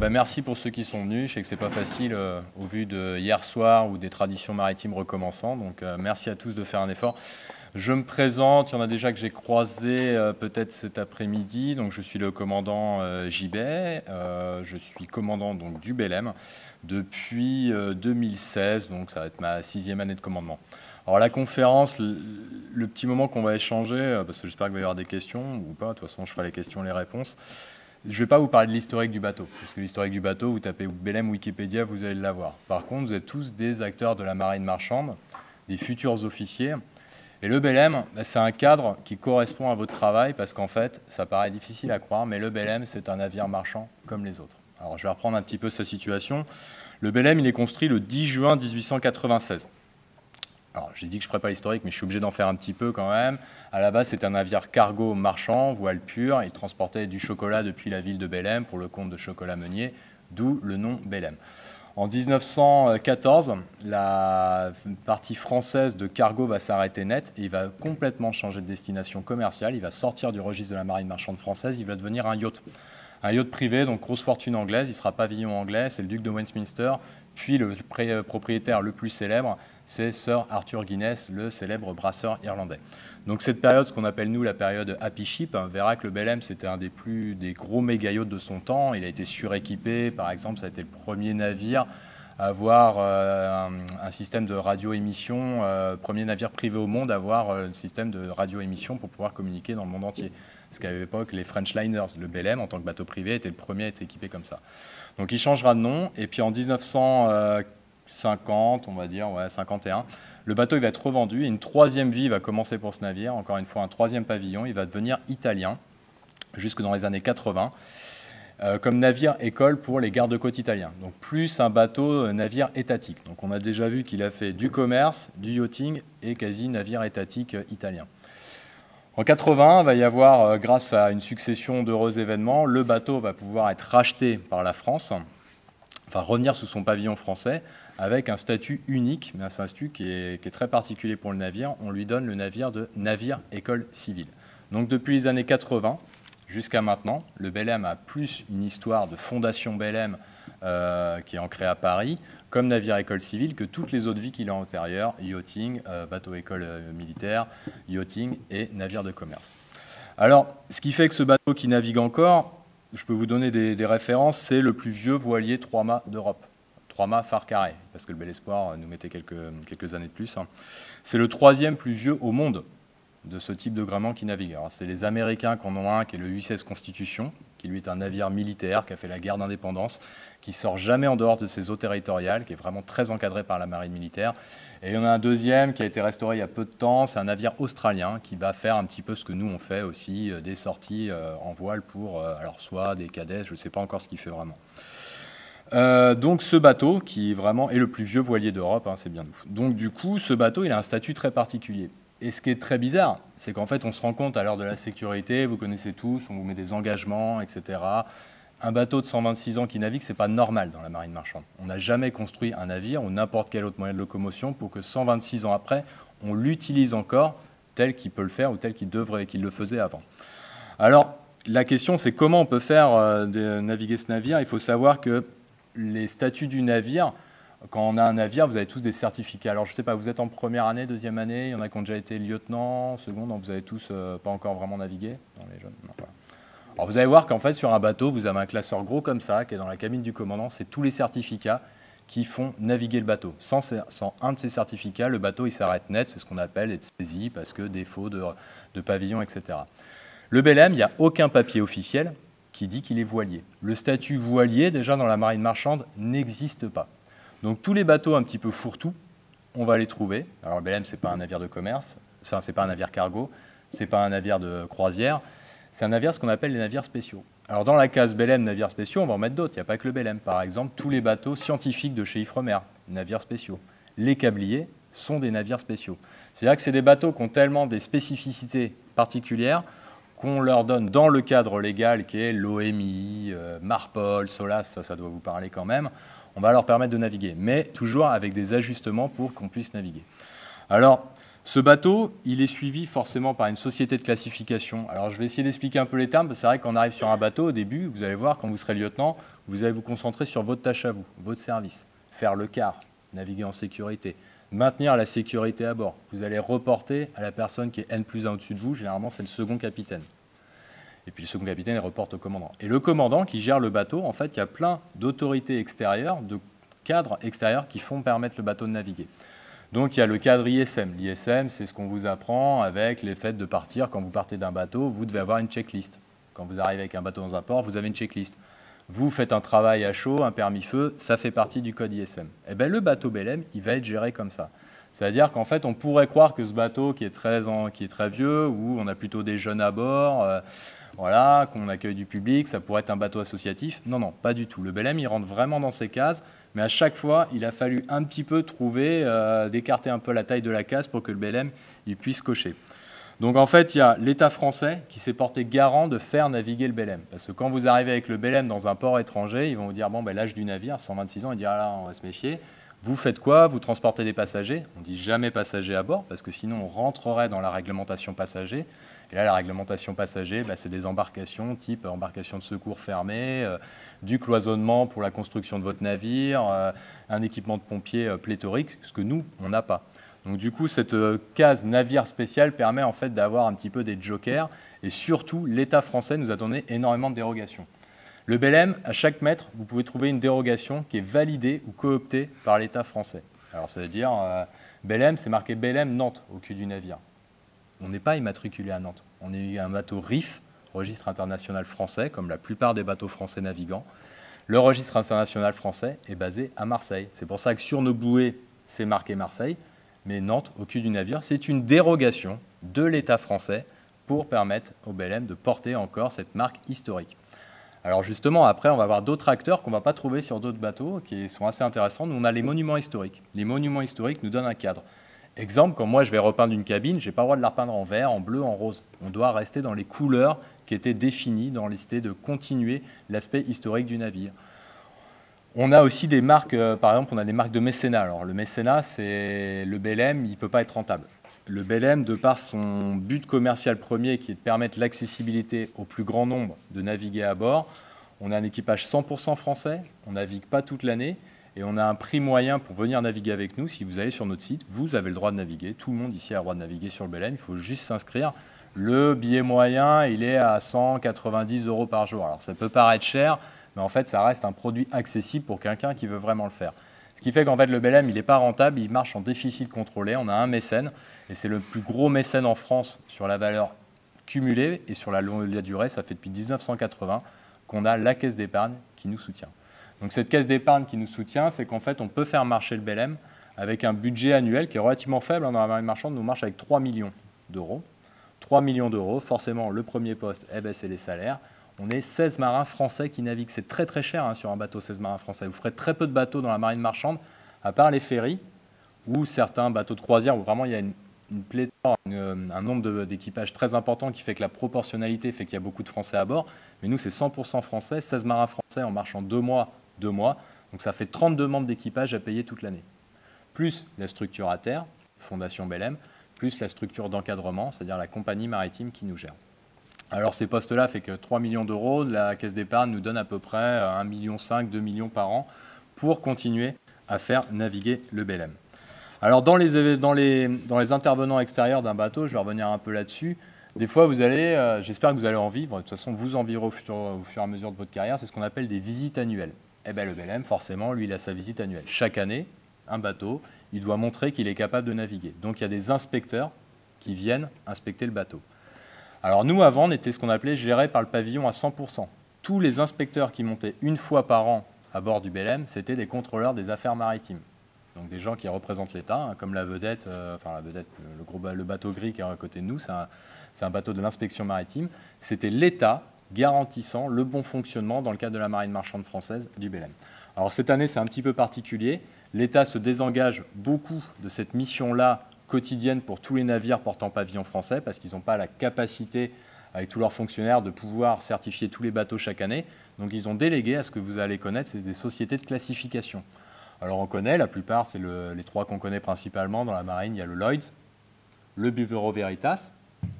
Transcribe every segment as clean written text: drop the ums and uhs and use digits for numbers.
Merci pour ceux qui sont venus. Je sais que ce n'est pas facile au vu de hier soir ou des traditions maritimes recommençant. Donc merci à tous de faire un effort. Je me présente, il y en a déjà que j'ai croisé peut-être cet après-midi. Donc je suis le commandant Gibet. Je suis commandant donc, du Belém depuis 2016. Donc ça va être ma 6e année de commandement. Alors la conférence, le petit moment qu'on va échanger, parce que j'espère qu'il va y avoir des questions ou pas. De toute façon, je ferai les questions et les réponses. Je ne vais pas vous parler de l'historique du bateau, parce que l'historique du bateau, vous tapez Belém Wikipédia, vous allez l'avoir. Par contre, vous êtes tous des acteurs de la marine marchande, des futurs officiers. Et le Belém, c'est un cadre qui correspond à votre travail, parce qu'en fait, ça paraît difficile à croire, mais le Belém, c'est un navire marchand comme les autres. Alors, je vais reprendre un petit peu sa situation. Le Belém, il est construit le 10 juin 1896. Alors, j'ai dit que je ne ferais pas l'historique, mais je suis obligé d'en faire un petit peu quand même. À la base, c'était un navire cargo marchand, voile pure. Il transportait du chocolat depuis la ville de Belém pour le compte de Chocolat Meunier, d'où le nom Belém. En 1914, la partie française de cargo va s'arrêter net et il va complètement changer de destination commerciale. Il va sortir du registre de la marine marchande française, il va devenir un yacht. Un yacht privé, donc grosse fortune anglaise, il sera pavillon anglais, c'est le duc de Westminster. Puis le propriétaire le plus célèbre, c'est Sir Arthur Guinness, le célèbre brasseur irlandais. Donc cette période, ce qu'on appelle nous la période Happy Ship, verra que le Belém c'était un des gros méga yachts de son temps. Il a été suréquipé, par exemple, ça a été le premier navire à avoir un système de radioémission, premier navire privé au monde à avoir un système de radioémission pour pouvoir communiquer dans le monde entier. Parce qu'à l'époque, les French Liners, le Belém, en tant que bateau privé, était le premier à être équipé comme ça. Donc il changera de nom, et puis en 1950, on va dire, 51, le bateau il va être revendu, et une troisième vie va commencer pour ce navire, encore une fois un troisième pavillon, il va devenir italien, jusque dans les années 80, comme navire école pour les gardes-côtes italiens. Donc plus un bateau navire étatique. Donc on a déjà vu qu'il a fait du commerce, du yachting, et quasi navire étatique italien. En 80, il va y avoir, grâce à une succession d'heureux événements, le bateau va pouvoir être racheté par la France, enfin revenir sous son pavillon français, avec un statut unique, mais un statut qui est très particulier pour le navire. On lui donne le navire de navire école civile. Donc depuis les années 80 jusqu'à maintenant, le Belém a plus une histoire de fondation Belém qui est ancrée à Paris, comme navire école civile, que toutes les autres vies qu'il a antérieures, yachting, bateau école militaire, yachting et navire de commerce. Alors, ce qui fait que ce bateau qui navigue encore, je peux vous donner des références, c'est le plus vieux voilier 3-mâts d'Europe. 3-mâts phare carré, parce que le Bel Espoir nous mettait quelques années de plus. C'est le 3e plus vieux au monde de ce type de gréement qui navigue. Alors, c'est les Américains qui en ont un, qui est le USS Constitution, qui lui est un navire militaire, qui a fait la guerre d'indépendance, qui sort jamais en dehors de ses eaux territoriales, qui est vraiment très encadré par la marine militaire. Et il y en a un deuxième qui a été restauré il y a peu de temps, c'est un navire australien qui va faire un petit peu ce que nous on fait aussi, des sorties en voile pour, alors soit des cadets, je ne sais pas encore ce qu'il fait vraiment. Donc ce bateau, qui vraiment est le plus vieux voilier d'Europe, c'est bien nous. Donc du coup, ce bateau, il a un statut très particulier. Et ce qui est très bizarre, c'est qu'en fait, on se rend compte à l'heure de la sécurité, vous connaissez tous, on vous met des engagements, etc. Un bateau de 126 ans qui navigue, ce n'est pas normal dans la marine marchande. On n'a jamais construit un navire ou n'importe quel autre moyen de locomotion pour que 126 ans après, on l'utilise encore tel qu'il peut le faire ou tel qu'il le faisait avant. Alors, la question, c'est comment on peut faire naviguer ce navire. Il faut savoir que les statuts du navire, quand on a un navire, vous avez tous des certificats. Alors, je ne sais pas, vous êtes en première année, deuxième année, il y en a qui ont déjà été lieutenant, seconde, donc vous avez tous pas encore vraiment navigué dans les jeunes. Non, voilà. Alors, vous allez voir qu'en fait, sur un bateau, vous avez un classeur gros comme ça, qui est dans la cabine du commandant, c'est tous les certificats qui font naviguer le bateau. Sans un de ces certificats, le bateau, il s'arrête net, c'est ce qu'on appelle être saisi, parce que défaut de pavillon, etc. Le Belém, il n'y a aucun papier officiel qui dit qu'il est voilier. Le statut voilier, déjà dans la marine marchande, n'existe pas. Donc tous les bateaux un petit peu fourre-tout, on va les trouver. Alors le Belém, ce n'est pas un navire de commerce, enfin, ce n'est pas un navire cargo, ce n'est pas un navire de croisière, c'est un navire, ce qu'on appelle les navires spéciaux. Alors dans la case Belém, navires spéciaux, on va en mettre d'autres, il n'y a pas que le Belém. Par exemple, tous les bateaux scientifiques de chez Ifremer, navires spéciaux. Les câbliers sont des navires spéciaux. C'est-à-dire que c'est des bateaux qui ont tellement des spécificités particulières qu'on leur donne dans le cadre légal qui est l'OMI, Marpol, SOLAS, ça doit vous parler quand même, on va leur permettre de naviguer, mais toujours avec des ajustements pour qu'on puisse naviguer. Alors, Ce bateau, il est suivi forcément par une société de classification. Alors, je vais essayer d'expliquer un peu les termes, parce que c'est vrai qu'on arrive sur un bateau, au début, vous allez voir, quand vous serez lieutenant, vous allez vous concentrer sur votre tâche à vous, votre service, faire le quart, naviguer en sécurité, maintenir la sécurité à bord. Vous allez reporter à la personne qui est N+1 au-dessus de vous, généralement c'est le second capitaine. Et puis le second capitaine il reporte au commandant. Et le commandant qui gère le bateau, en fait, il y a plein d'autorités extérieures, de cadres extérieurs qui font permettre le bateau de naviguer. Donc il y a le cadre ISM. L'ISM, c'est ce qu'on vous apprend avec les faits de partir. Quand vous partez d'un bateau, vous devez avoir une checklist. Quand vous arrivez avec un bateau dans un port, vous avez une checklist. Vous faites un travail à chaud, un permis feu, ça fait partie du code ISM. Et bien le bateau Belém, il va être géré comme ça. C'est-à-dire qu'en fait, on pourrait croire que ce bateau qui est très vieux, où on a plutôt des jeunes à bord, voilà, qu'on accueille du public, ça pourrait être un bateau associatif. Non, non, pas du tout. Le Belém, il rentre vraiment dans ces cases. Mais à chaque fois, il a fallu un petit peu trouver, d'écarter un peu la taille de la case pour que le Belém il puisse cocher. Donc en fait, il y a l'État français qui s'est porté garant de faire naviguer le Belém. Parce que quand vous arrivez avec le Belém dans un port étranger, ils vont vous dire, bon, ben, l'âge du navire, 126 ans, ils disent, ah là, on va se méfier. Vous faites quoi? Vous transportez des passagers. On dit jamais passagers à bord, parce que sinon on rentrerait dans la réglementation passager. Et là, la réglementation passager, bah, c'est des embarcations type embarcation de secours fermée, du cloisonnement pour la construction de votre navire, un équipement de pompiers pléthorique, ce que nous, on n'a pas. Donc du coup, cette case navire spécial permet en fait d'avoir un petit peu des jokers. Et surtout, l'État français nous a donné énormément de dérogations. Le Belém, à chaque mètre, vous pouvez trouver une dérogation qui est validée ou cooptée par l'État français. Alors ça veut dire, Belém, c'est marqué Belém Nantes au cul du navire. On n'est pas immatriculé à Nantes. On est un bateau RIF, registre international français, comme la plupart des bateaux français navigants. Le registre international français est basé à Marseille. C'est pour ça que sur nos bouées, c'est marqué Marseille, mais Nantes, au cul du navire, c'est une dérogation de l'État français pour permettre au Belém de porter encore cette marque historique. Alors justement, après, on va avoir d'autres acteurs qu'on ne va pas trouver sur d'autres bateaux, qui sont assez intéressants. Nous, on a les monuments historiques. Les monuments historiques nous donnent un cadre. Exemple, quand moi je vais repeindre une cabine, je n'ai pas le droit de la repeindre en vert, en bleu, en rose. On doit rester dans les couleurs qui étaient définies dans l'idée de continuer l'aspect historique du navire. On a aussi des marques, par exemple, on a des marques de mécénat. Alors le mécénat, c'est le Belém, il ne peut pas être rentable. Le Belém, de par son but commercial premier, qui est de permettre l'accessibilité au plus grand nombre de naviguer à bord, on a un équipage 100% français, on ne navigue pas toute l'année, et on a un prix moyen pour venir naviguer avec nous. Si vous allez sur notre site, vous avez le droit de naviguer. Tout le monde ici a le droit de naviguer sur le Belém. Il faut juste s'inscrire. Le billet moyen, il est à 190 € par jour. Alors ça peut paraître cher, mais en fait, ça reste un produit accessible pour quelqu'un qui veut vraiment le faire. Ce qui fait qu'en fait, le Belém, il n'est pas rentable, il marche en déficit contrôlé. On a un mécène, et c'est le plus gros mécène en France sur la valeur cumulée et sur la durée. Ça fait depuis 1980 qu'on a la caisse d'épargne qui nous soutient. Donc cette caisse d'épargne qui nous soutient fait qu'en fait, on peut faire marcher le Belém avec un budget annuel qui est relativement faible. Dans la marine marchande, nous marche avec 3 millions d'euros. 3 millions d'euros, forcément, le premier poste, c'est les salaires. On est 16 marins français qui naviguent. C'est très très cher sur un bateau, 16 marins français. Vous ferez très peu de bateaux dans la marine marchande, à part les ferries ou certains bateaux de croisière où vraiment il y a une pléthore, un nombre d'équipages très important qui fait que la proportionnalité fait qu'il y a beaucoup de Français à bord. Mais nous, c'est 100% français, 16 marins français en marchant 2 mois. Donc ça fait 32 membres d'équipage à payer toute l'année. Plus la structure à terre, Fondation Belém, plus la structure d'encadrement, c'est-à-dire la compagnie maritime qui nous gère. Alors ces postes-là fait que 3 millions d'euros, la caisse d'épargne nous donne à peu près 1,5 million, 2 millions par an pour continuer à faire naviguer le Belém. Alors dans les intervenants extérieurs d'un bateau, je vais revenir un peu là-dessus. Des fois, vous allez, j'espère que vous allez en vivre, de toute façon vous en vivrez au fur et à mesure de votre carrière, c'est ce qu'on appelle des visites annuelles. Eh bien le Belém, forcément, lui, il a sa visite annuelle. Chaque année, un bateau, il doit montrer qu'il est capable de naviguer. Donc il y a des inspecteurs qui viennent inspecter le bateau. Alors nous, avant, on était ce qu'on appelait géré par le pavillon à 100%. Tous les inspecteurs qui montaient une fois par an à bord du Belém, c'était des contrôleurs des affaires maritimes. Donc des gens qui représentent l'État, comme la vedette, le bateau gris qui est à côté de nous, c'est un bateau de l'inspection maritime. C'était l'État garantissant le bon fonctionnement dans le cadre de la marine marchande française du Belém. Alors cette année, c'est un petit peu particulier. L'État se désengage beaucoup de cette mission-là quotidienne pour tous les navires portant pavillon français parce qu'ils n'ont pas la capacité, avec tous leurs fonctionnaires, de pouvoir certifier tous les bateaux chaque année. Donc ils ont délégué à ce que vous allez connaître, c'est des sociétés de classification. Alors on connaît, la plupart, c'est les trois qu'on connaît principalement dans la marine. Il y a le Lloyd's, le Bureau Veritas,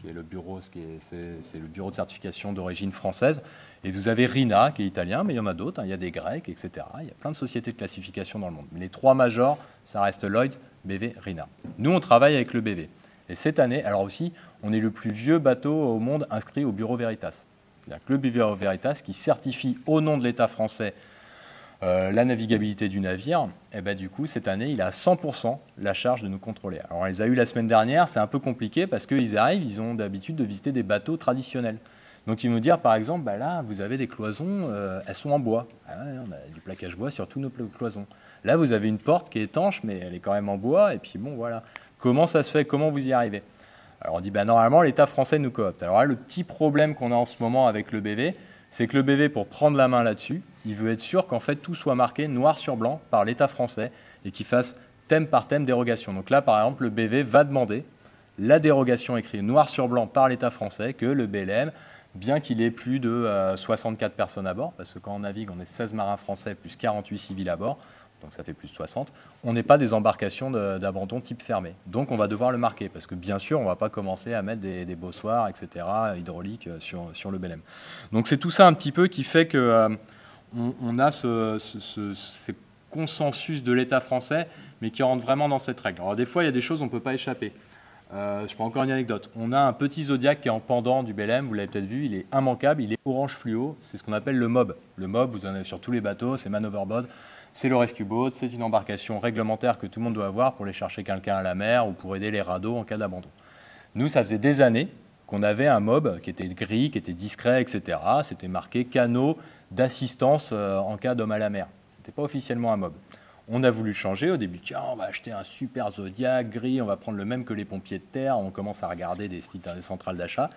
qui est le bureau, c'est le bureau de certification d'origine française, et vous avez RINA, qui est italien, mais il y en a d'autres, hein, il y a des Grecs, etc. Il y a plein de sociétés de classification dans le monde. Mais les 3 majors, ça reste Lloyd's, BV, RINA. Nous, on travaille avec le BV. Et cette année, alors aussi, on est le plus vieux bateau au monde inscrit au Bureau Veritas. C'est-à-dire que le Bureau Veritas, qui certifie au nom de l'État français la navigabilité du navire, et ben du coup, cette année, il a 100% la charge de nous contrôler. Alors, on les a eu la semaine dernière, c'est un peu compliqué parce qu'ils arrivent, ils ont d'habitude de visiter des bateaux traditionnels. Donc, ils nous disent, par exemple, bah là, vous avez des cloisons, elles sont en bois. Ah ouais, on a du plaquage bois sur tous nos cloisons. Là, vous avez une porte qui est étanche, mais elle est quand même en bois, et puis bon, voilà. Comment ça se fait? Comment vous y arrivez? Alors, on dit, bah, normalement, l'État français nous coopte. Alors là, le petit problème qu'on a en ce moment avec le BV, c'est que le BV, pour prendre la main là-dessus, il veut être sûr qu'en fait tout soit marqué noir sur blanc par l'État français et qu'il fasse thème par thème dérogation. Donc là, par exemple, le BV va demander la dérogation écrite noir sur blanc par l'État français que le BLM, bien qu'il ait plus de 64 personnes à bord, parce que quand on navigue, on est 16 marins français plus 48 civils à bord, donc ça fait plus de 60, on n'est pas des embarcations d'abandon type fermé. Donc on va devoir le marquer, parce que bien sûr, on ne va pas commencer à mettre des bossoirs, etc., hydrauliques sur le BLM. Donc c'est tout ça un petit peu qui fait que on a ces consensus de l'État français, mais qui rentrent vraiment dans cette règle. Alors des fois, il y a des choses on ne peut pas échapper. Je prends encore une anecdote. On a un petit Zodiac qui est en pendant du BLM, vous l'avez peut-être vu, il est immanquable, il est orange fluo, c'est ce qu'on appelle le MOB. Le MOB, vous en avez sur tous les bateaux, c'est Man Overboard. C'est le rescue boat, c'est une embarcation réglementaire que tout le monde doit avoir pour aller chercher quelqu'un à la mer ou pour aider les radeaux en cas d'abandon. Nous, ça faisait des années qu'on avait un MOB qui était gris, qui était discret, etc. C'était marqué canot d'assistance en cas d'homme à la mer. Ce n'était pas officiellement un MOB. On a voulu changer au début. Tiens, on va acheter un super Zodiac gris, on va prendre le même que les pompiers de terre. On commence à regarder des sites, des centrales d'achat.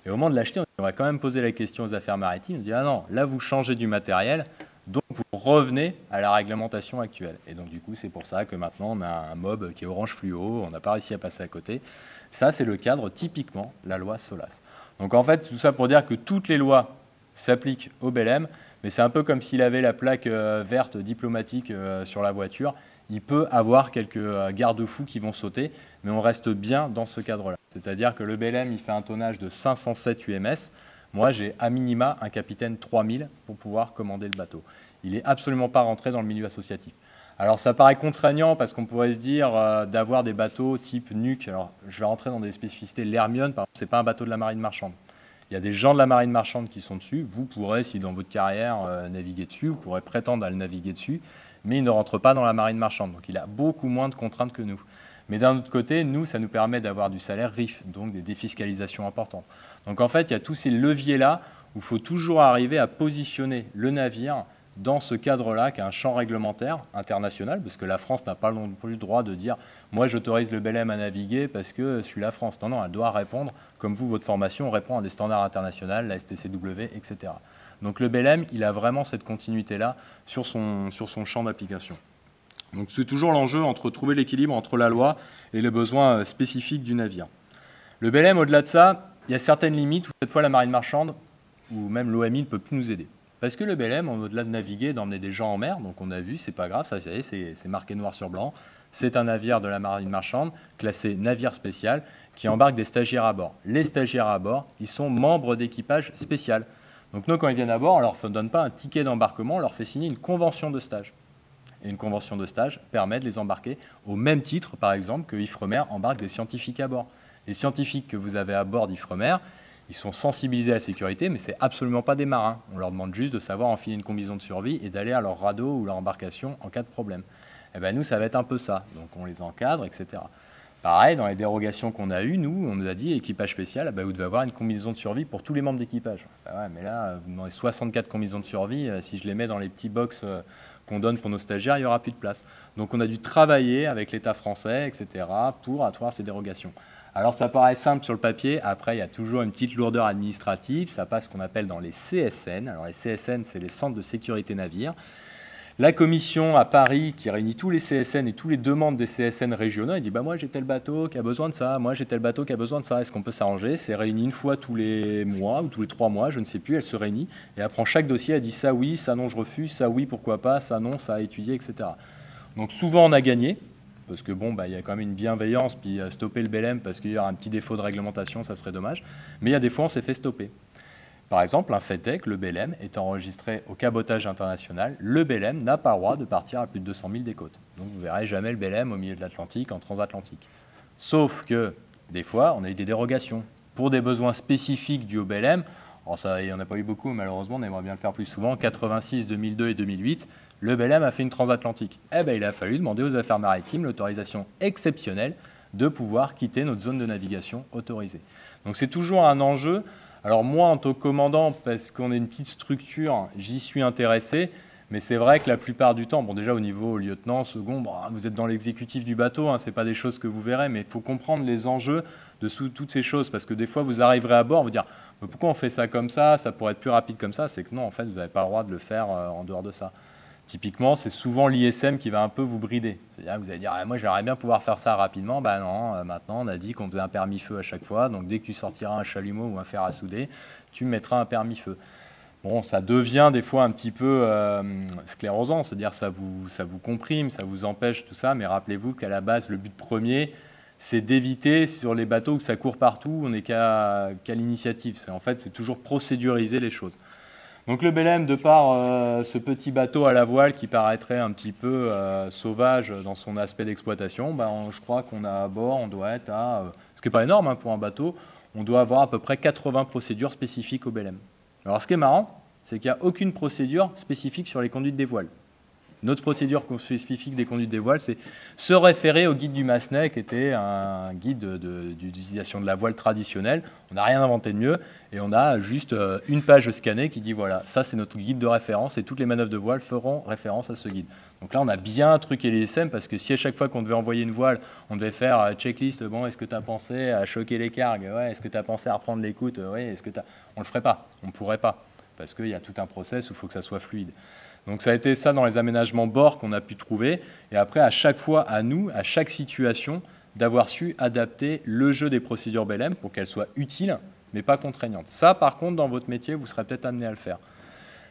Et au moment de l'acheter, on va quand même poser la question aux affaires maritimes. On dit, ah non, là, vous changez du matériel. Donc, vous revenez à la réglementation actuelle. Et donc, du coup, c'est pour ça que maintenant, on a un MOB qui est orange fluo. On n'a pas réussi à passer à côté. Ça, c'est le cadre, typiquement, la loi SOLAS. Donc, en fait, tout ça pour dire que toutes les lois s'appliquent au BLM, mais c'est un peu comme s'il avait la plaque verte diplomatique sur la voiture. Il peut avoir quelques garde-fous qui vont sauter, mais on reste bien dans ce cadre-là. C'est-à-dire que le BLM, il fait un tonnage de 507 UMS. Moi, j'ai à minima un capitaine 3000 pour pouvoir commander le bateau. Il n'est absolument pas rentré dans le milieu associatif. Alors, ça paraît contraignant parce qu'on pourrait se dire d'avoir des bateaux type nuque. Alors, je vais rentrer dans des spécificités. L'Hermione, par exemple, ce n'est pas un bateau de la marine marchande. Il y a des gens de la marine marchande qui sont dessus. Vous pourrez, si dans votre carrière, naviguer dessus, vous pourrez prétendre à le naviguer dessus, mais il ne rentre pas dans la marine marchande. Donc, il a beaucoup moins de contraintes que nous. Mais d'un autre côté, nous, ça nous permet d'avoir du salaire RIF, donc des défiscalisations importantes. Donc en fait, il y a tous ces leviers-là où il faut toujours arriver à positionner le navire dans ce cadre-là, qui est un champ réglementaire international, parce que la France n'a pas non plus le droit de dire « moi, j'autorise le BLM à naviguer parce que je suis la France ». Non, non, elle doit répondre, comme vous, votre formation répond à des standards internationaux, la STCW, etc. Donc le BLM, il a vraiment cette continuité-là sur son champ d'application. Donc c'est toujours l'enjeu entre trouver l'équilibre entre la loi et les besoins spécifiques du navire. Le BLM, au-delà de ça, il y a certaines limites où cette fois la marine marchande ou même l'OMI ne peut plus nous aider. Parce que le BLM, au-delà de naviguer, d'emmener des gens en mer, donc on a vu, c'est pas grave, ça c'est marqué noir sur blanc, c'est un navire de la marine marchande, classé navire spécial, qui embarque des stagiaires à bord. Les stagiaires à bord, ils sont membres d'équipage spécial. Donc nous, quand ils viennent à bord, on ne leur donne pas un ticket d'embarquement, on leur fait signer une convention de stage. Et une convention de stage permet de les embarquer au même titre, par exemple, que Ifremer embarque des scientifiques à bord. Les scientifiques que vous avez à bord d'Ifremer, ils sont sensibilisés à la sécurité, mais ce n'est absolument pas des marins. On leur demande juste de savoir enfiler une combinaison de survie et d'aller à leur radeau ou leur embarcation en cas de problème. Et bien nous, ça va être un peu ça. Donc on les encadre, etc. Pareil, dans les dérogations qu'on a eues, nous, on nous a dit, équipage spécial, vous devez avoir une combinaison de survie pour tous les membres d'équipage. Ouais, mais là, vous demandez 64 combinaisons de survie, si je les mets dans les petits box qu'on donne pour nos stagiaires, il n'y aura plus de place. Donc on a dû travailler avec l'État français, etc., pour avoir ces dérogations. Alors ça paraît simple sur le papier, après il y a toujours une petite lourdeur administrative, ça passe ce qu'on appelle dans les CSN. Alors les CSN, c'est les centres de sécurité navire. La commission à Paris, qui réunit tous les CSN et tous les demandes des CSN régionaux, elle dit moi j'ai tel bateau qui a besoin de ça, moi j'ai tel bateau qui a besoin de ça, est-ce qu'on peut s'arranger? C'est réuni une fois tous les mois ou tous les 3 mois, je ne sais plus, elle se réunit et elle prend chaque dossier, elle dit ça oui, ça non je refuse, ça oui pourquoi pas, ça non, ça à étudier, etc. Donc souvent on a gagné, parce que bon, il y a quand même une bienveillance, puis stopper le BLM parce qu'il y a un petit défaut de réglementation, ça serait dommage. Mais il y a des fois, on s'est fait stopper. Par exemple, un fait est que le BLM est enregistré au cabotage international. Le BLM n'a pas le droit de partir à plus de 200 000 des côtes. Donc vous ne verrez jamais le BLM au milieu de l'Atlantique, en transatlantique. Sauf que, des fois, on a eu des dérogations. Pour des besoins spécifiques dus au BLM, alors ça, il n'y en a pas eu beaucoup, malheureusement, on aimerait bien le faire plus souvent. En 86, 2002 et 2008, le BLM a fait une transatlantique. Eh bien, il a fallu demander aux affaires maritimes l'autorisation exceptionnelle de pouvoir quitter notre zone de navigation autorisée. Donc c'est toujours un enjeu. Alors moi, en tant que commandant, parce qu'on est une petite structure, j'y suis intéressé, mais c'est vrai que la plupart du temps, bon déjà au niveau lieutenant, second, vous êtes dans l'exécutif du bateau, ce n'est pas des choses que vous verrez, mais il faut comprendre les enjeux de toutes ces choses, parce que des fois vous arriverez à bord, vous dire pourquoi on fait ça comme ça pourrait être plus rapide comme ça, c'est que non, en fait, vous n'avez pas le droit de le faire en dehors de ça. Typiquement, c'est souvent l'ISM qui va un peu vous brider. C'est-à-dire que vous allez dire moi j'aimerais bien pouvoir faire ça rapidement. Non, maintenant on a dit qu'on faisait un permis feu à chaque fois. Donc dès que tu sortiras un chalumeau ou un fer à souder, tu mettras un permis feu. Bon, ça devient des fois un petit peu sclérosant, c'est-à-dire ça vous comprime, ça vous empêche tout ça. Mais rappelez-vous qu'à la base, le but premier, c'est d'éviter sur les bateaux où ça court partout, on n'est qu'à l'initiative. En fait, c'est toujours procéduriser les choses. Donc le BLM, de par ce petit bateau à la voile qui paraîtrait un petit peu sauvage dans son aspect d'exploitation, je crois qu'on a à bord, on doit être à, ce qui n'est pas énorme pour un bateau, on doit avoir à peu près 80 procédures spécifiques au BLM. Alors ce qui est marrant, c'est qu'il n'y a aucune procédure spécifique sur les conduites des voiles. Notre procédure spécifique des conduites des voiles, c'est se référer au guide du Massenet, qui était un guide d'utilisation de la voile traditionnelle. On n'a rien inventé de mieux, et on a juste une page scannée qui dit voilà, ça c'est notre guide de référence, et toutes les manœuvres de voile feront référence à ce guide. Donc là, on a bien truqué les ISM, parce que si à chaque fois qu'on devait envoyer une voile, on devait faire checklist, bon, est-ce que tu as pensé à choquer les cargues, ouais, est-ce que tu as pensé à reprendre l'écoute, ouais, est-ce que on ne le ferait pas, on ne pourrait pas, parce qu'il y a tout un process où il faut que ça soit fluide. Donc ça a été ça dans les aménagements bord qu'on a pu trouver. Et après, à chaque fois, à nous, à chaque situation, d'avoir su adapter le jeu des procédures BLM pour qu'elles soient utiles, mais pas contraignantes. Ça, par contre, dans votre métier, vous serez peut-être amené à le faire.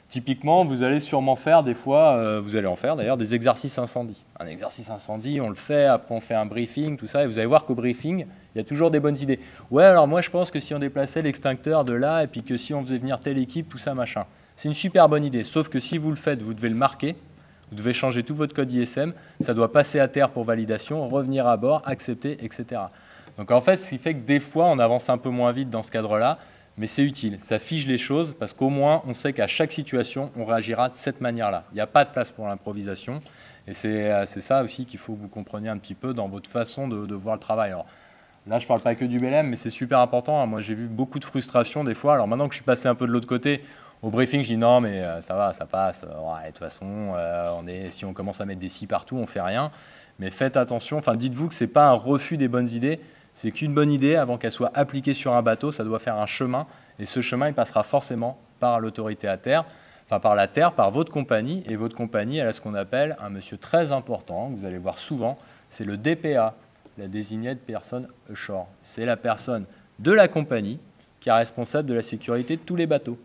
Typiquement, vous allez sûrement faire des fois, vous allez en faire d'ailleurs, des exercices incendie. Un exercice incendie, on le fait, après on fait un briefing, tout ça, et vous allez voir qu'au briefing, il y a toujours des bonnes idées. Ouais, alors moi je pense que si on déplaçait l'extincteur de là, et puis que si on faisait venir telle équipe, tout ça, machin. C'est une super bonne idée, sauf que si vous le faites, vous devez le marquer, vous devez changer tout votre code ISM, ça doit passer à terre pour validation, revenir à bord, accepter, etc. Donc en fait, ce qui fait que des fois, on avance un peu moins vite dans ce cadre-là, mais c'est utile, ça fige les choses, parce qu'au moins, on sait qu'à chaque situation, on réagira de cette manière-là. Il n'y a pas de place pour l'improvisation, et c'est ça aussi qu'il faut que vous compreniez un petit peu dans votre façon de voir le travail. Alors, là, je ne parle pas que du BLM, mais c'est super important. Moi, j'ai vu beaucoup de frustration des fois. Alors maintenant que je suis passé un peu de l'autre côté, au briefing, je dis non, mais ça va, ça passe. Ouais, de toute façon, si on commence à mettre des si partout, on ne fait rien. Mais faites attention, dites-vous que ce n'est pas un refus des bonnes idées, c'est qu'une bonne idée, avant qu'elle soit appliquée sur un bateau, ça doit faire un chemin. Et ce chemin, il passera forcément par l'autorité à terre, par la terre, par votre compagnie. Et votre compagnie, elle a ce qu'on appelle un monsieur très important, que vous allez voir souvent, c'est le DPA, la Designated Person Ashore. C'est la personne de la compagnie qui est responsable de la sécurité de tous les bateaux.